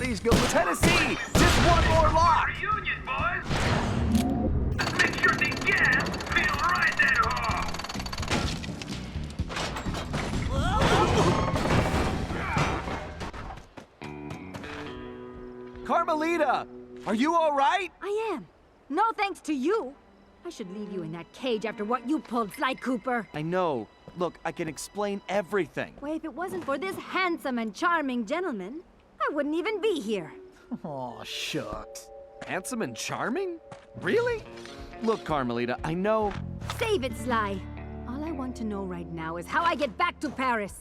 These go to Tennessee. Just one more lock. Reunion, boys. Make sure the gas feel right that hard. Carmelita, are you all right? I am. No thanks to you. I should leave you in that cage after what you pulled, Sly Cooper. I know. Look, I can explain everything. Why, if it wasn't for this handsome and charming gentleman, I wouldn't even be here. Oh, shucks. Handsome and charming? Really? Look, Carmelita, I know... Save it, Sly. All I want to know right now is how I get back to Paris.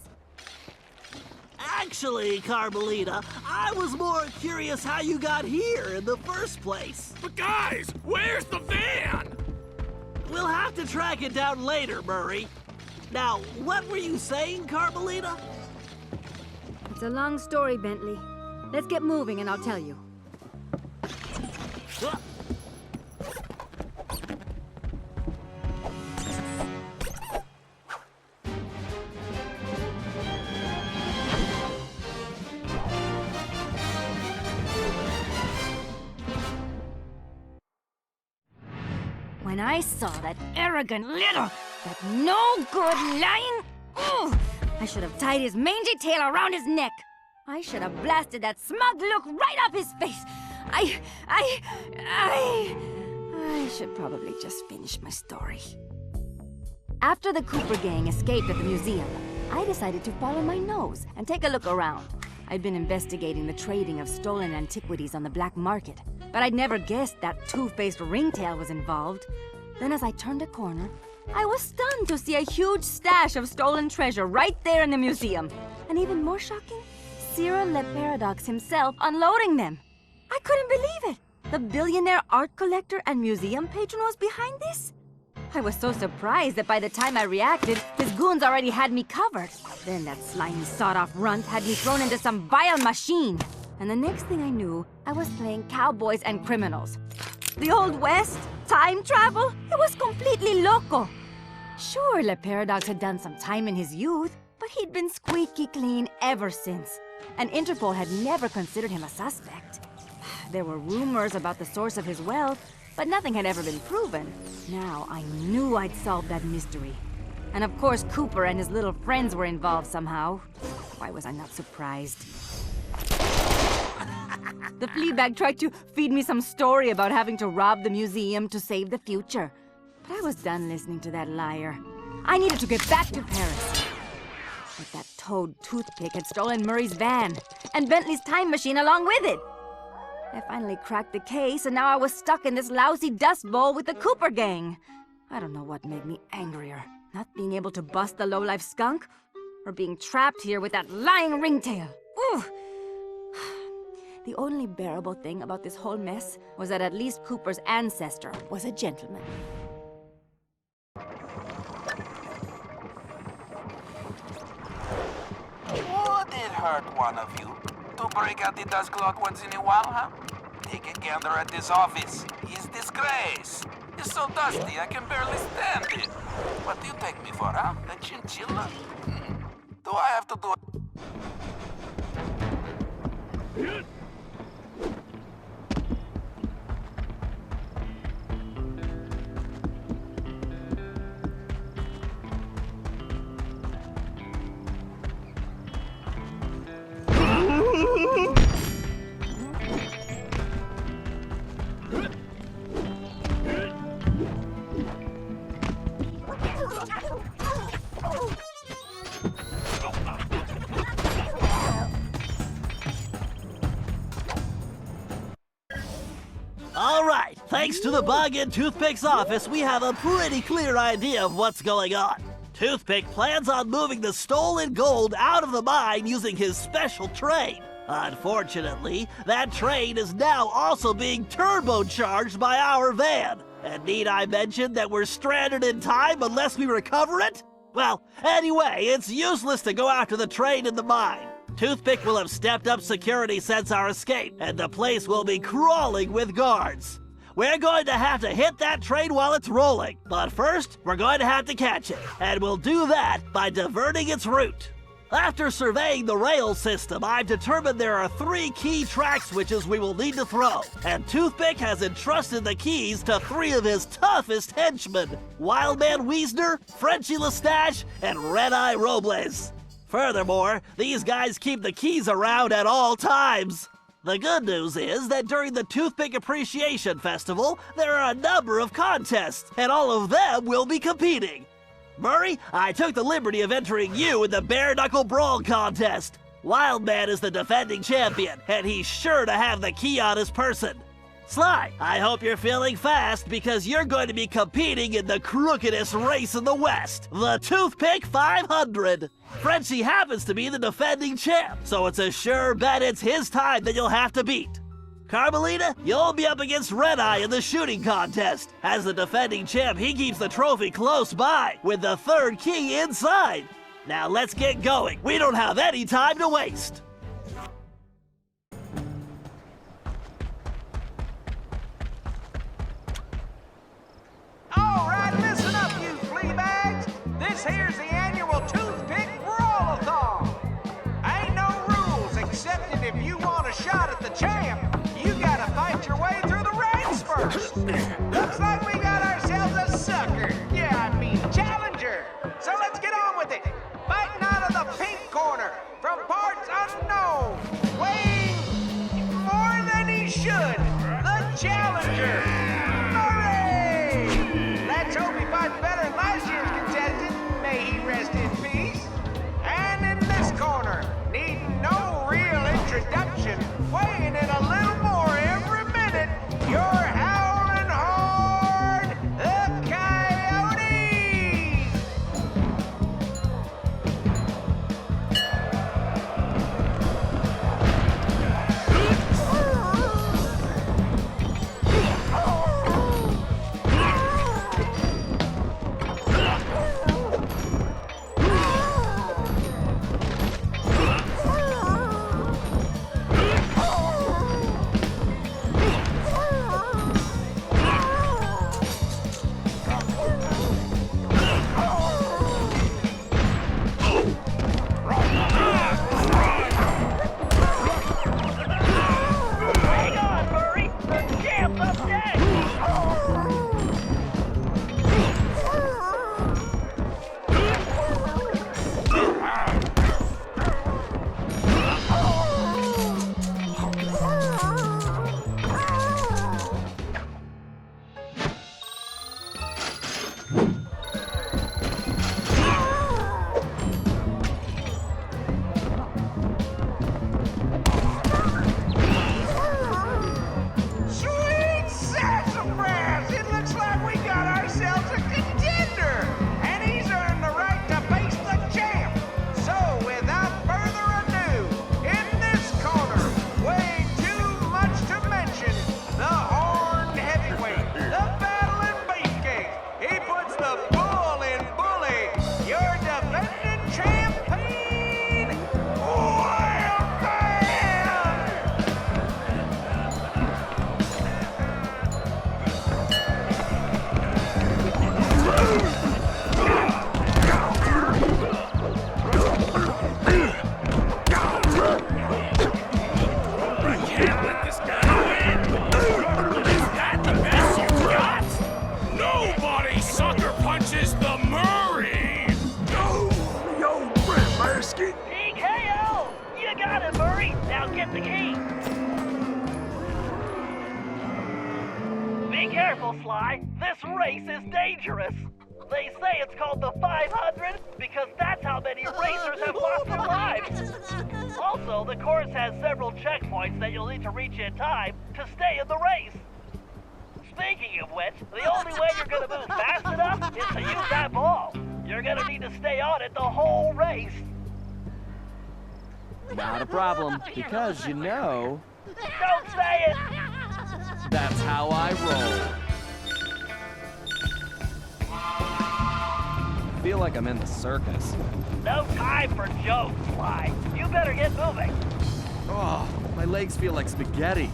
Actually, Carmelita, I was more curious how you got here in the first place. But guys, where's the van? We'll have to track it down later, Murray. Now, what were you saying, Carmelita? It's a long story, Bentley. Let's get moving and I'll tell you. I saw that arrogant little, that no-good lying... Ugh! I should have tied his mangy tail around his neck. I should have blasted that smug look right off his face. I should probably just finish my story. After the Cooper gang escaped at the museum, I decided to follow my nose and take a look around. I'd been investigating the trading of stolen antiquities on the black market, but I'd never guessed that two-faced ringtail was involved. Then as I turned a corner, I was stunned to see a huge stash of stolen treasure right there in the museum. And even more shocking, Cyril Le Paradox himself unloading them. I couldn't believe it! The billionaire art collector and museum patron was behind this? I was so surprised that by the time I reacted, his goons already had me covered. Then that slimy sawed-off runt had me thrown into some vile machine. And the next thing I knew, I was playing cowboys and criminals. The Old West? Time travel? It was completely loco. Sure, Le Paradox had done some time in his youth, but he'd been squeaky clean ever since. And Interpol had never considered him a suspect. There were rumors about the source of his wealth, but nothing had ever been proven. Now I knew I'd solved that mystery. And of course Cooper and his little friends were involved somehow. Why was I not surprised? The Fleabag tried to feed me some story about having to rob the museum to save the future. But I was done listening to that liar. I needed to get back to Paris. But that toad Toothpick had stolen Murray's van, and Bentley's time machine along with it. I finally cracked the case, and now I was stuck in this lousy dust bowl with the Cooper gang. I don't know what made me angrier. Not being able to bust the lowlife skunk, or being trapped here with that lying ringtail. Ooh! The only bearable thing about this whole mess was that at least Cooper's ancestor was a gentleman. Would it hurt one of you to break out the dust clock once in a while, huh? Take a gander at this office. His disgrace. It's so dusty, I can barely stand it. What do you take me for, huh? A chinchilla? Do I have to do... All right, thanks to the bug in Toothpick's office, we have a pretty clear idea of what's going on. Toothpick plans on moving the stolen gold out of the mine using his special train. Unfortunately, that train is now also being turbocharged by our van. And need I mention that we're stranded in time unless we recover it? Well, anyway, it's useless to go after the train in the mine. Toothpick will have stepped up security since our escape, and the place will be crawling with guards. We're going to have to hit that train while it's rolling, but first, we're going to have to catch it, and we'll do that by diverting its route. After surveying the rail system, I've determined there are 3 key track switches we will need to throw, and Toothpick has entrusted the keys to 3 of his toughest henchmen, Wildman Wiesner, Frenchie Lestage, and Red-Eye Robles. Furthermore, these guys keep the keys around at all times. The good news is that during the Toothpick Appreciation Festival, there are a number of contests, and all of them will be competing. Murray, I took the liberty of entering you in the Bare Knuckle Brawl contest. Wildman is the defending champion, and he's sure to have the key on his person. Sly, I hope you're feeling fast because you're going to be competing in the crookedest race in the West, the Toothpick 500. Frenchie happens to be the defending champ, so it's a sure bet it's his time that you'll have to beat. Carmelita, you'll be up against Red-Eye in the shooting contest. As the defending champ, he keeps the trophy close by, with the 3rd key inside. Now let's get going. We don't have any time to waste. All right, listen up, you flea bags. This here's the annual Toothpick Brawl-a-thon. Ain't no rules, except that if you want a shot at the champ, you gotta fight your way through the ranks first. Looks like we got ourselves a the key. Be careful, Sly. This race is dangerous. They say it's called the 500 because that's how many racers have lost their lives. Also, the course has several checkpoints that you'll need to reach in time to stay in the race. Speaking of which, the only way you're gonna move fast enough is to use that ball. You're gonna need to stay on it the whole race. Not a problem, because you know... Don't say it! That's how I roll. I feel like I'm in the circus. No time for jokes, Sly. You better get moving. Oh, my legs feel like spaghetti.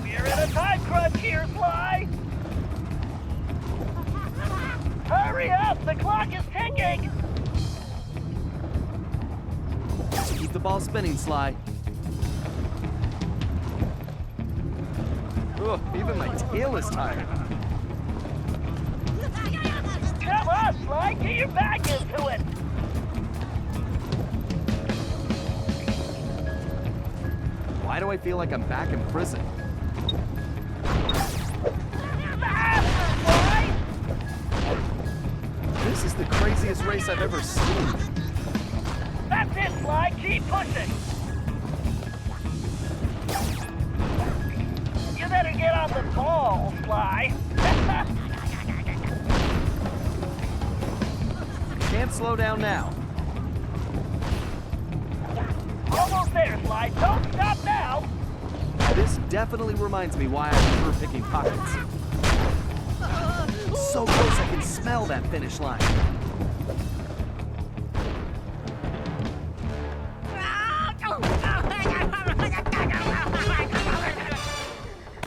We're in a time crunch here, Sly. Hurry up! The clock is ticking! Just keep the ball spinning, Sly. Ugh, even my tail is tired. Come on, Sly! Get your back into it! Why do I feel like I'm back in prison? Faster, Sly! This is the craziest race I've ever seen. That's it, Sly! Keep pushing! You better get on the ball, Sly! Can't slow down now. Almost there, Sly! Don't stop now! This definitely reminds me why I prefer picking pockets. So close I can smell that finish line.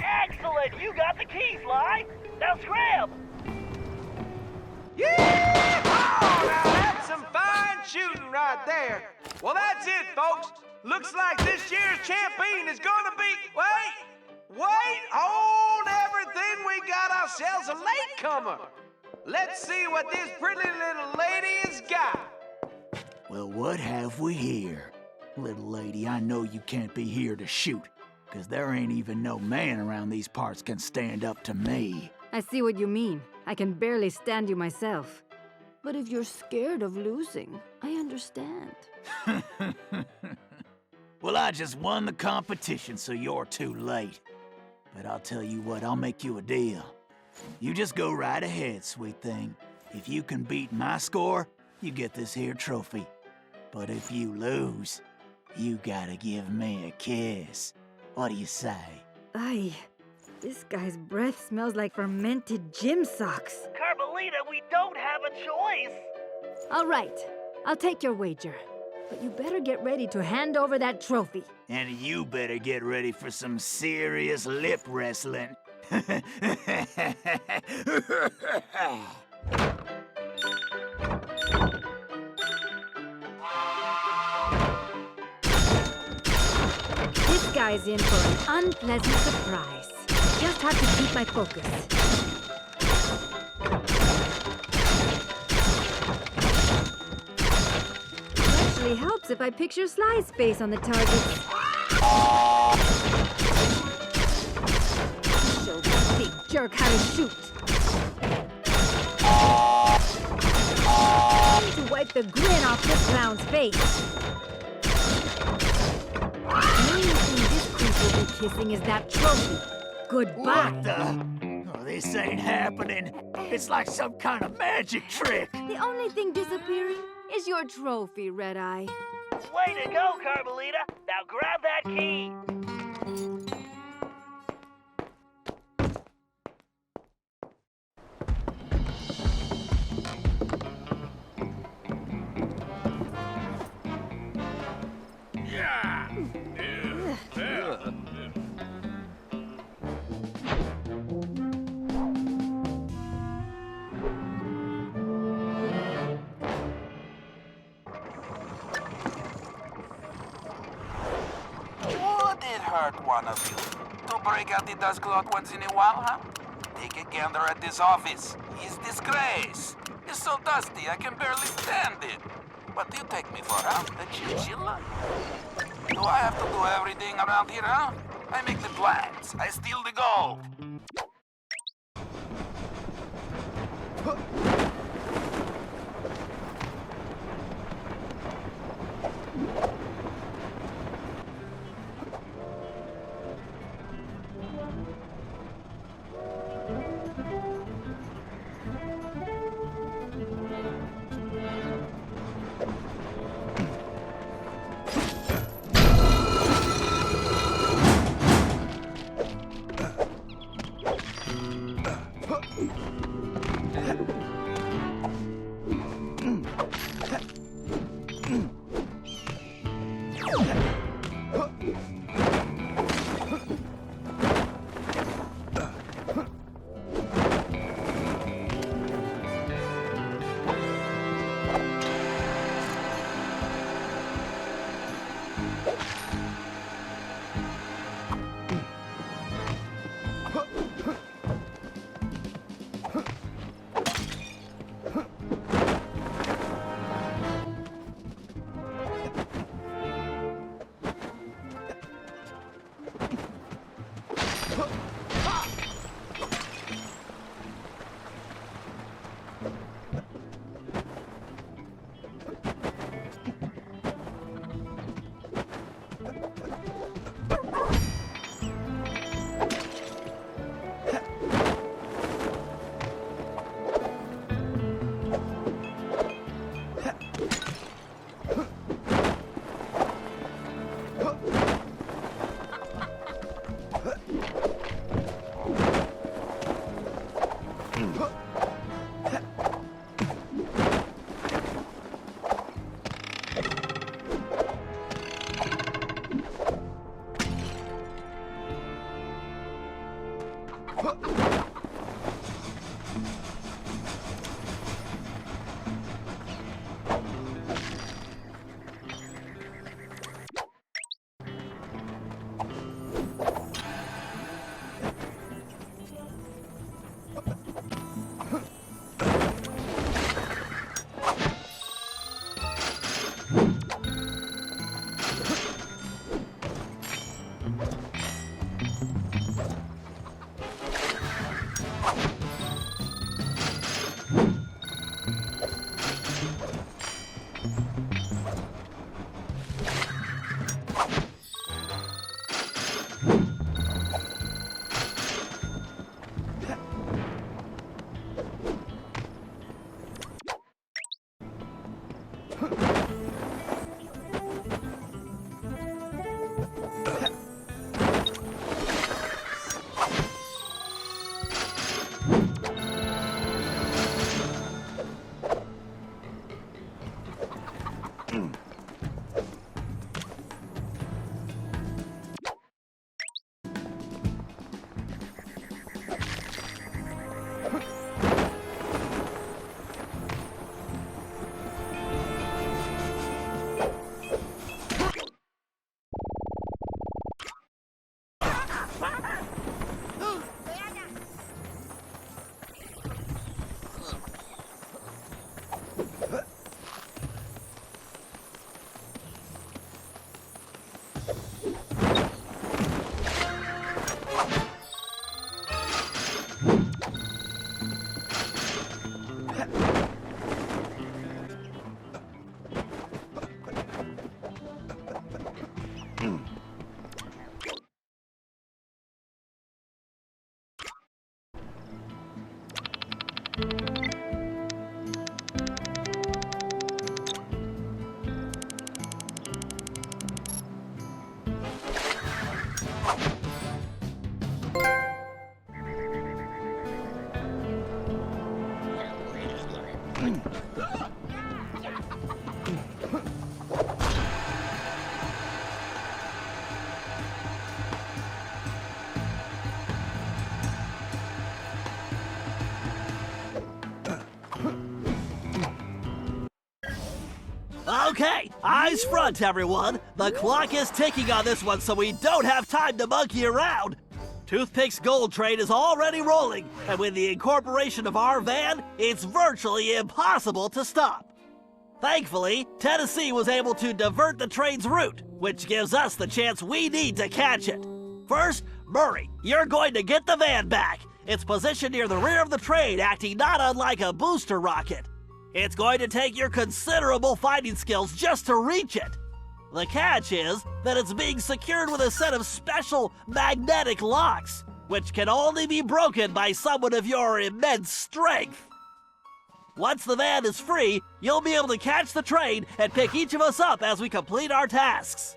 Excellent! You got the key, Sly! Now scram! Yeah! Oh, now that's some fine shooting right there. Well, that's it, folks. Looks like this year's champion is gonna be... Wait! Hold everything. We got ourselves a latecomer. Let's see what this pretty little lady has got. Well, what have we here? Little lady, I know you can't be here to shoot, because there ain't even no man around these parts can stand up to me. I see what you mean. I can barely stand you myself. But if you're scared of losing, I understand. Well, I just won the competition, so you're too late. But I'll tell you what, I'll make you a deal. You just go right ahead, sweet thing. If you can beat my score, you get this here trophy. But if you lose, you gotta give me a kiss. What do you say? Aye, this guy's breath smells like fermented gym socks. Carmelita, we don't have a choice! All right, I'll take your wager. But you better get ready to hand over that trophy. And you better get ready for some serious lip wrestling. This guy's in for an unpleasant surprise. Just have to keep my focus. It actually helps if I picture Sly's face on the target. Show this big jerk how to shoot. To wipe the grin off this clown's face. The only thing this creep will be kissing is that trophy. Goodbye. What the? Oh, this ain't happening. It's like some kind of magic trick. The only thing disappearing is your trophy, Red Eye. Way to go, Carmelita! Now grab that key! Hurt one of you to break out the dust cloth once in a while, huh? Take a gander at this office. It's disgrace. It's so dusty I can barely stand it. What do you take me for, huh? A chinchilla? Do I have to do everything around here, huh? I make the plans. I steal the gold. Okay, eyes front, everyone. The clock is ticking on this one, so we don't have time to monkey around. Toothpick's gold train is already rolling, and with the incorporation of our van, it's virtually impossible to stop. Thankfully, Tennessee was able to divert the train's route, which gives us the chance we need to catch it. First, Murray, you're going to get the van back. It's positioned near the rear of the train, acting not unlike a booster rocket. It's going to take your considerable fighting skills just to reach it. The catch is that it's being secured with a set of special magnetic locks, which can only be broken by someone of your immense strength. Once the van is free, you'll be able to catch the train and pick each of us up as we complete our tasks.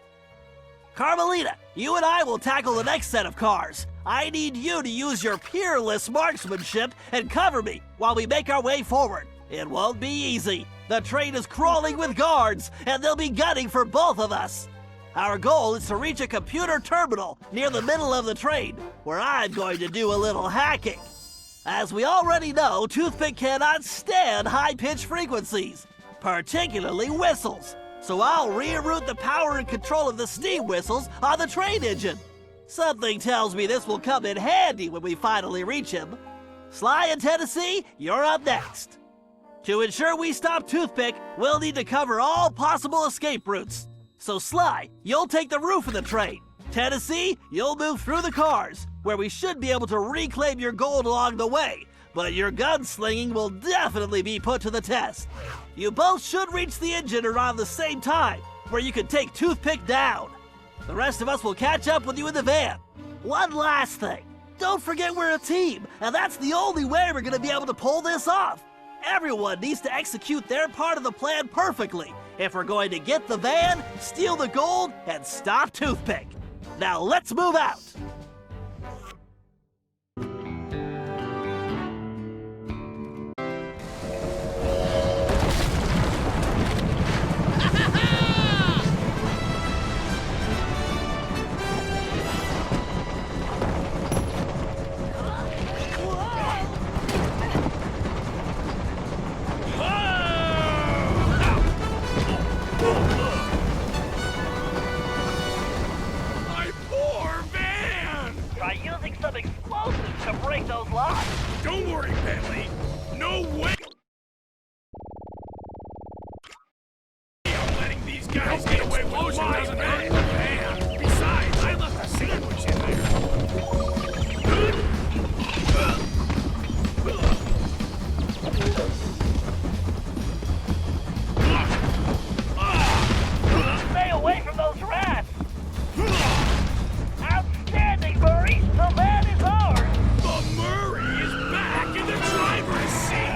Carmelita, you and I will tackle the next set of cars. I need you to use your peerless marksmanship and cover me while we make our way forward. It won't be easy. The train is crawling with guards, and they'll be gunning for both of us. Our goal is to reach a computer terminal near the middle of the train, where I'm going to do a little hacking. As we already know, Toothpick cannot stand high-pitched frequencies, particularly whistles. So I'll reroute the power and control of the steam whistles on the train engine. Something tells me this will come in handy when we finally reach him. Sly and Tennessee, you're up next. To ensure we stop Toothpick, we'll need to cover all possible escape routes. So Sly, you'll take the roof of the train. Tennessee, you'll move through the cars, where we should be able to reclaim your gold along the way, but your gunslinging will definitely be put to the test. You both should reach the engine around the same time, where you can take Toothpick down. The rest of us will catch up with you in the van. One last thing. Don't forget we're a team, and that's the only way we're going to be able to pull this off. Everyone needs to execute their part of the plan perfectly if we're going to get the van, steal the gold, and stop Toothpick. Now let's move out. Don't worry, Bentley. No way I'm letting these guys get away with my van. Besides, I left a sandwich in there. Stay away from those rats! Outstanding, Murray! The van is ours! The Murray is back in the driver's seat!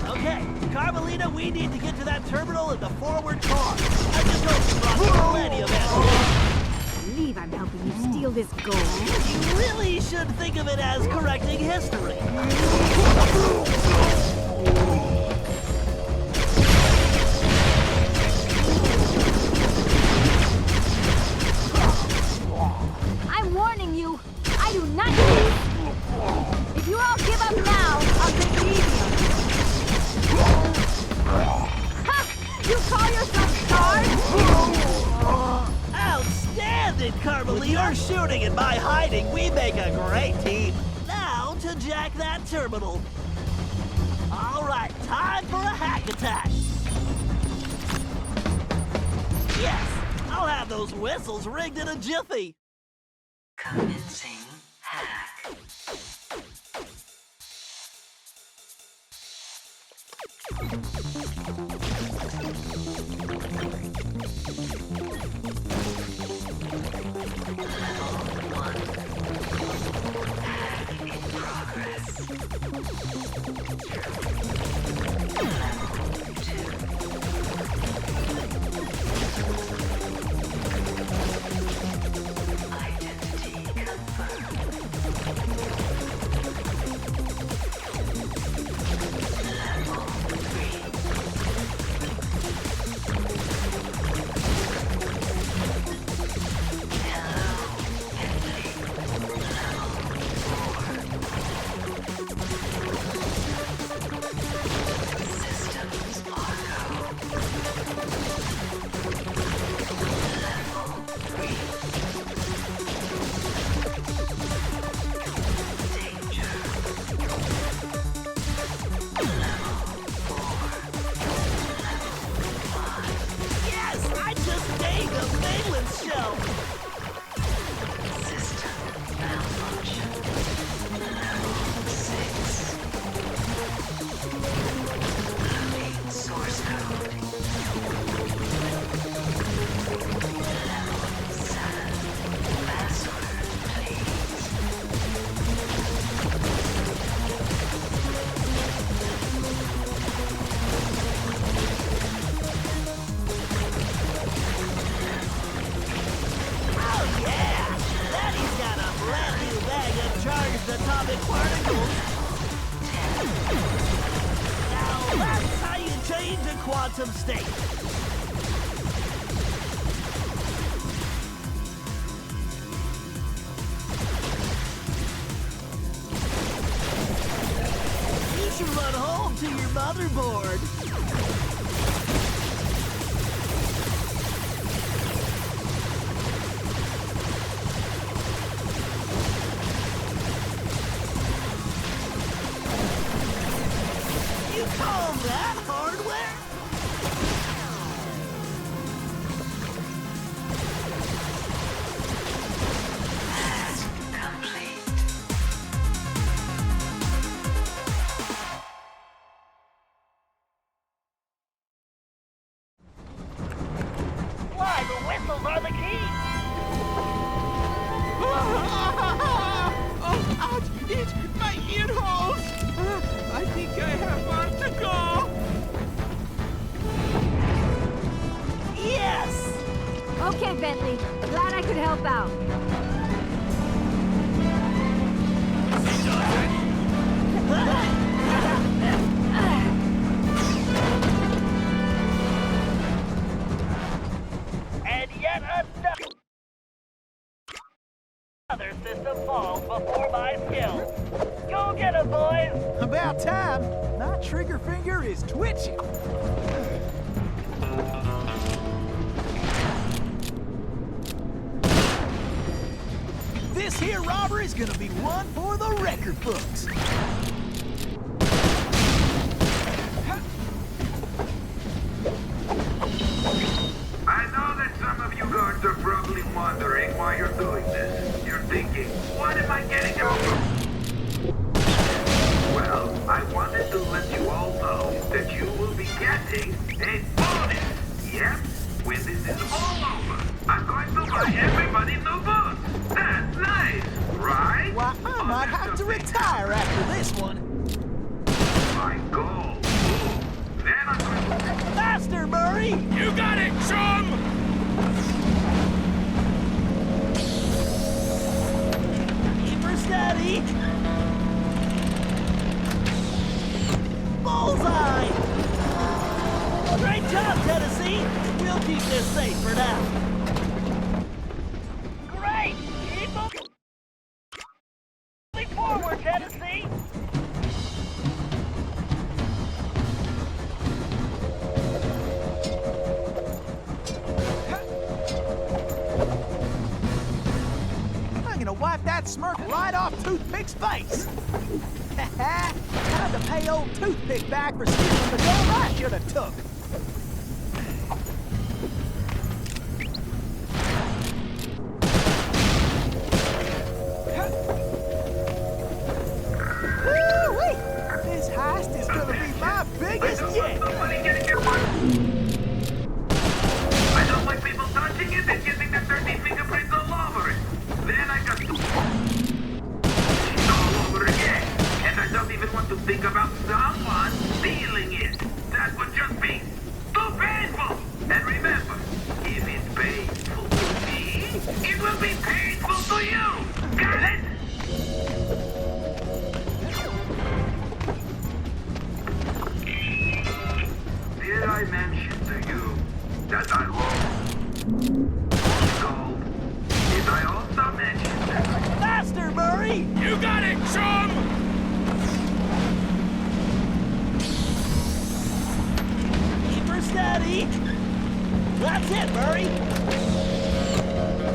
Okay, Carmelita, we need to get to that terminal in the forward car. I just hope you brought plenty of ammo. Believe I'm helping you steal this gold. You really should think of it as correcting history. I'm warning you, I do not lose. If you all give up now, I'll take it easier. Ha! You call yourself stars? Outstanding, Carmelita! You're shooting and by hiding, we make a great team. Now to jack that terminal. All right, time for a hack attack. Yes, I'll have those whistles rigged in a jiffy. Commencing hack. the atomic particles. Now that's how you change a quantum state. You should run home to your motherboard. Call that hardware? Complete. Why, the whistles are the key! Oh, ouch! It's my ear holes! I think I have far to go! Yes! Okay, Bentley. Glad I could help out. And yet another system falls before my skills. Go get 'em, boys! About time. My trigger finger is twitching. This here robbery's gonna be one for the record books. I know that some of you guards are probably wondering why you're doing this. You're thinking, what am I getting over? Well, I wanted to let you all know that you will be getting a bonus. Yep, when this is all over, I'm going to buy everybody new boots. That's nice, right? Why, I might have to retire after this one. My goal. Then I'm going to... Faster, Murray! You got it, chum! Keep her steady! Bullseye! Great job, Tennessee! We'll keep this safe for now. Great! Keep moving forward, Tennessee! I'm gonna wipe that smirk right off Toothpick's face. Time to pay old Toothpick back for stealing the gold I should have took. Woo-wee! This heist is gonna be my biggest yet. I don't like people touching it and getting their dirty fingerprints all over it. Then I got to... all over again. And I don't even want to think about someone stealing it. That would just be too painful. And remember, if it's painful to me, it will be painful to you. Got it? Did I mention to you that I love gold? Did I also mention that? Faster, Murray! You got it, chum! Keep her steady! That's it, Murray!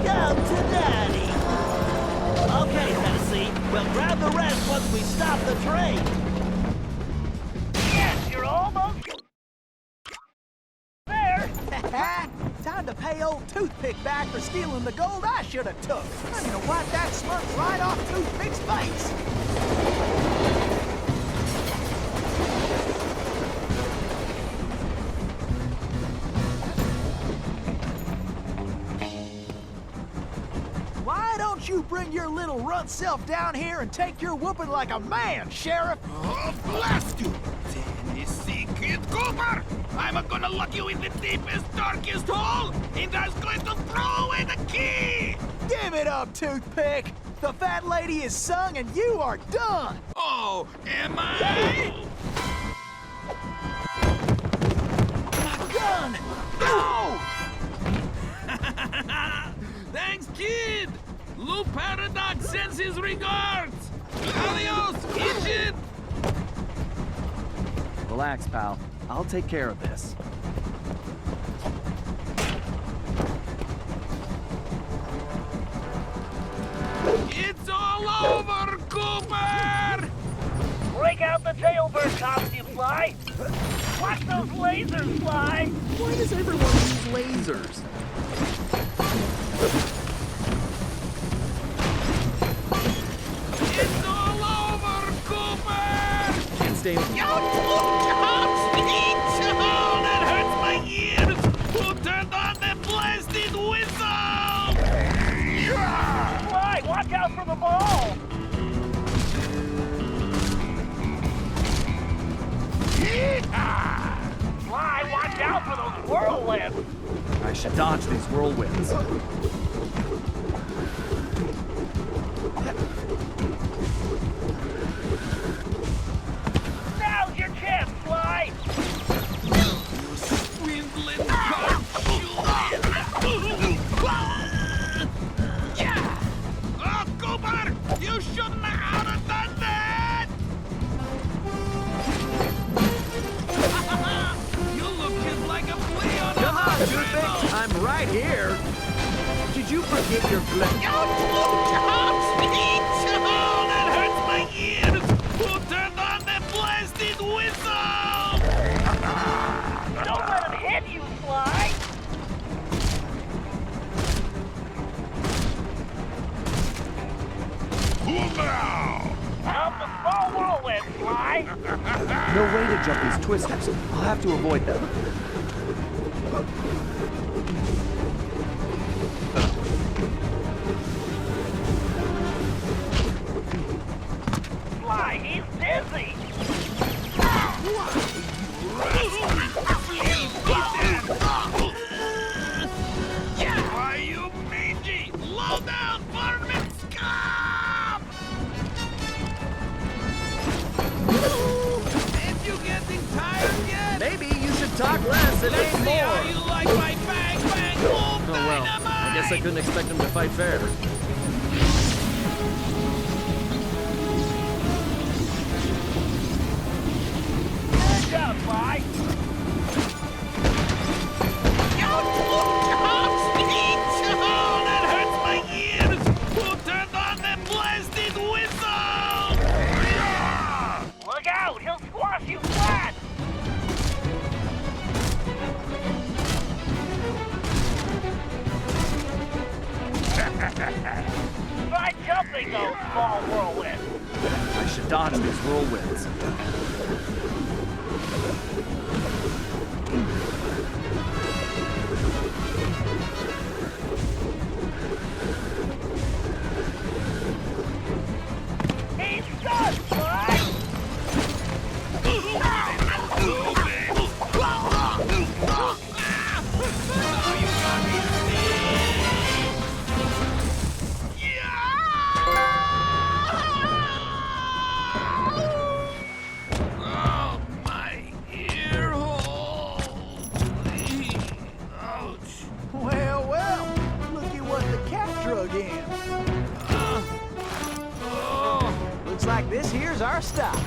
Come to Daddy! Okay, Tennessee, we'll grab the rest once we stop the train. Yes, you're almost there! Time to pay old Toothpick back for stealing the gold I should have took. I'm gonna wipe that smirk right off Toothpick's face. Why don't you bring your little runt self down here and take your whooping like a man, Sheriff? Oh, blast you! Tennessee Kid Cooper! I'm gonna lock you in the deepest, darkest hole, and I'm going to throw away the key! Give it up, Toothpick! The fat lady is sung and you are done! Oh, am I? My gun! No! Thanks, kid! Lou Paradox sends his regards! Adios, idiot! Relax, pal. I'll take care of this. It's all over, Cooper! Break out the jailbird costume, Sly! Watch those lasers, Sly! Why does everyone use lasers? It's all over, Cooper! Can't stay. That hurts my ears! Who turned on the blasted whistle? Sly, watch out for the ball! Sly, watch out for those whirlwinds! I should dodge these whirlwinds. Now's your chance, Sly! Swindling yeah! Oh, Cooper! You shouldn't have done that! You look just like a flea on a Come on, hot Toothpick! griddle. I'm right here! Did you forget your blend? That hurts my ears! Who turned on the blasted whistle? Don't let him hit you, Sly! Cool now! Out the small whirlwind, Sly! No way to jump these twisters. I'll have to avoid them. Sly, he's dizzy! Why, you mangy, low-down varmint scum! Ain't you getting tired yet? Maybe you should talk less and Let's aim see how more. you like my bang bang boom Oh well, I guess I couldn't expect him to fight fair. Good job, Sly! That hurts my ears! Who turned on the blasted whistle? Look out! He'll squash you flat! Try jumping those small whirlwinds! I should dodge these whirlwinds. He's done, Sly! Oh, my ear hole! Ouch! Well, well, look at what the cat drug in. Looks like this here's our stop.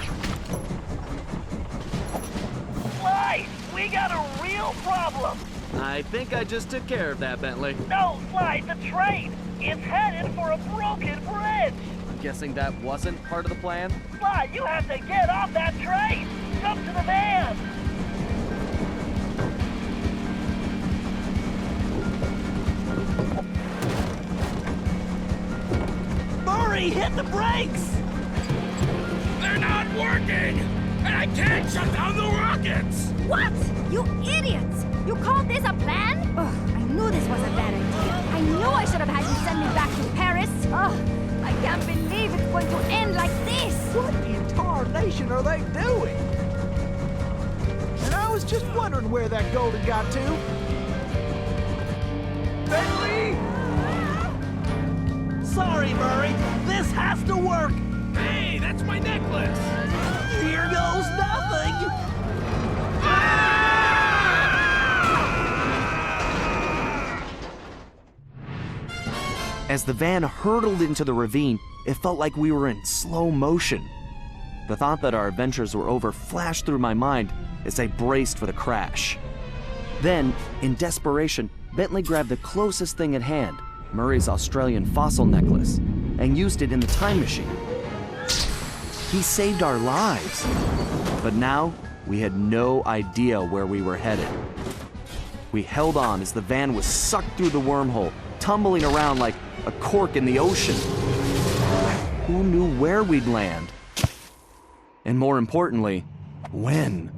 Sly, we got a real problem! I think I just took care of that, Bentley. No, Sly, the train! It's headed for a broken bridge! I'm guessing that wasn't part of the plan? Sly, you have to get off that train! Jump to the van! Murray, hit the brakes! They're not working! And I can't shut down the rockets! What? You idiots! You called this a plan? Ugh, I knew this was a bad idea. I knew I should have had you send me back to Paris. Ugh, I can't believe it's going to end like this. What in tarnation are they doing? And I was just wondering where that gold had got to. Bentley! Sorry, Murray. has to work! Hey, that's my necklace! Here goes nothing! As the van hurtled into the ravine, it felt like we were in slow motion. The thought that our adventures were over flashed through my mind as I braced for the crash. Then, in desperation, Bentley grabbed the closest thing at hand, Murray's Australian fossil necklace, and used it in the time machine. He saved our lives. But now, we had no idea where we were headed. We held on as the van was sucked through the wormhole, tumbling around like a cork in the ocean. Who knew where we'd land? And more importantly, when?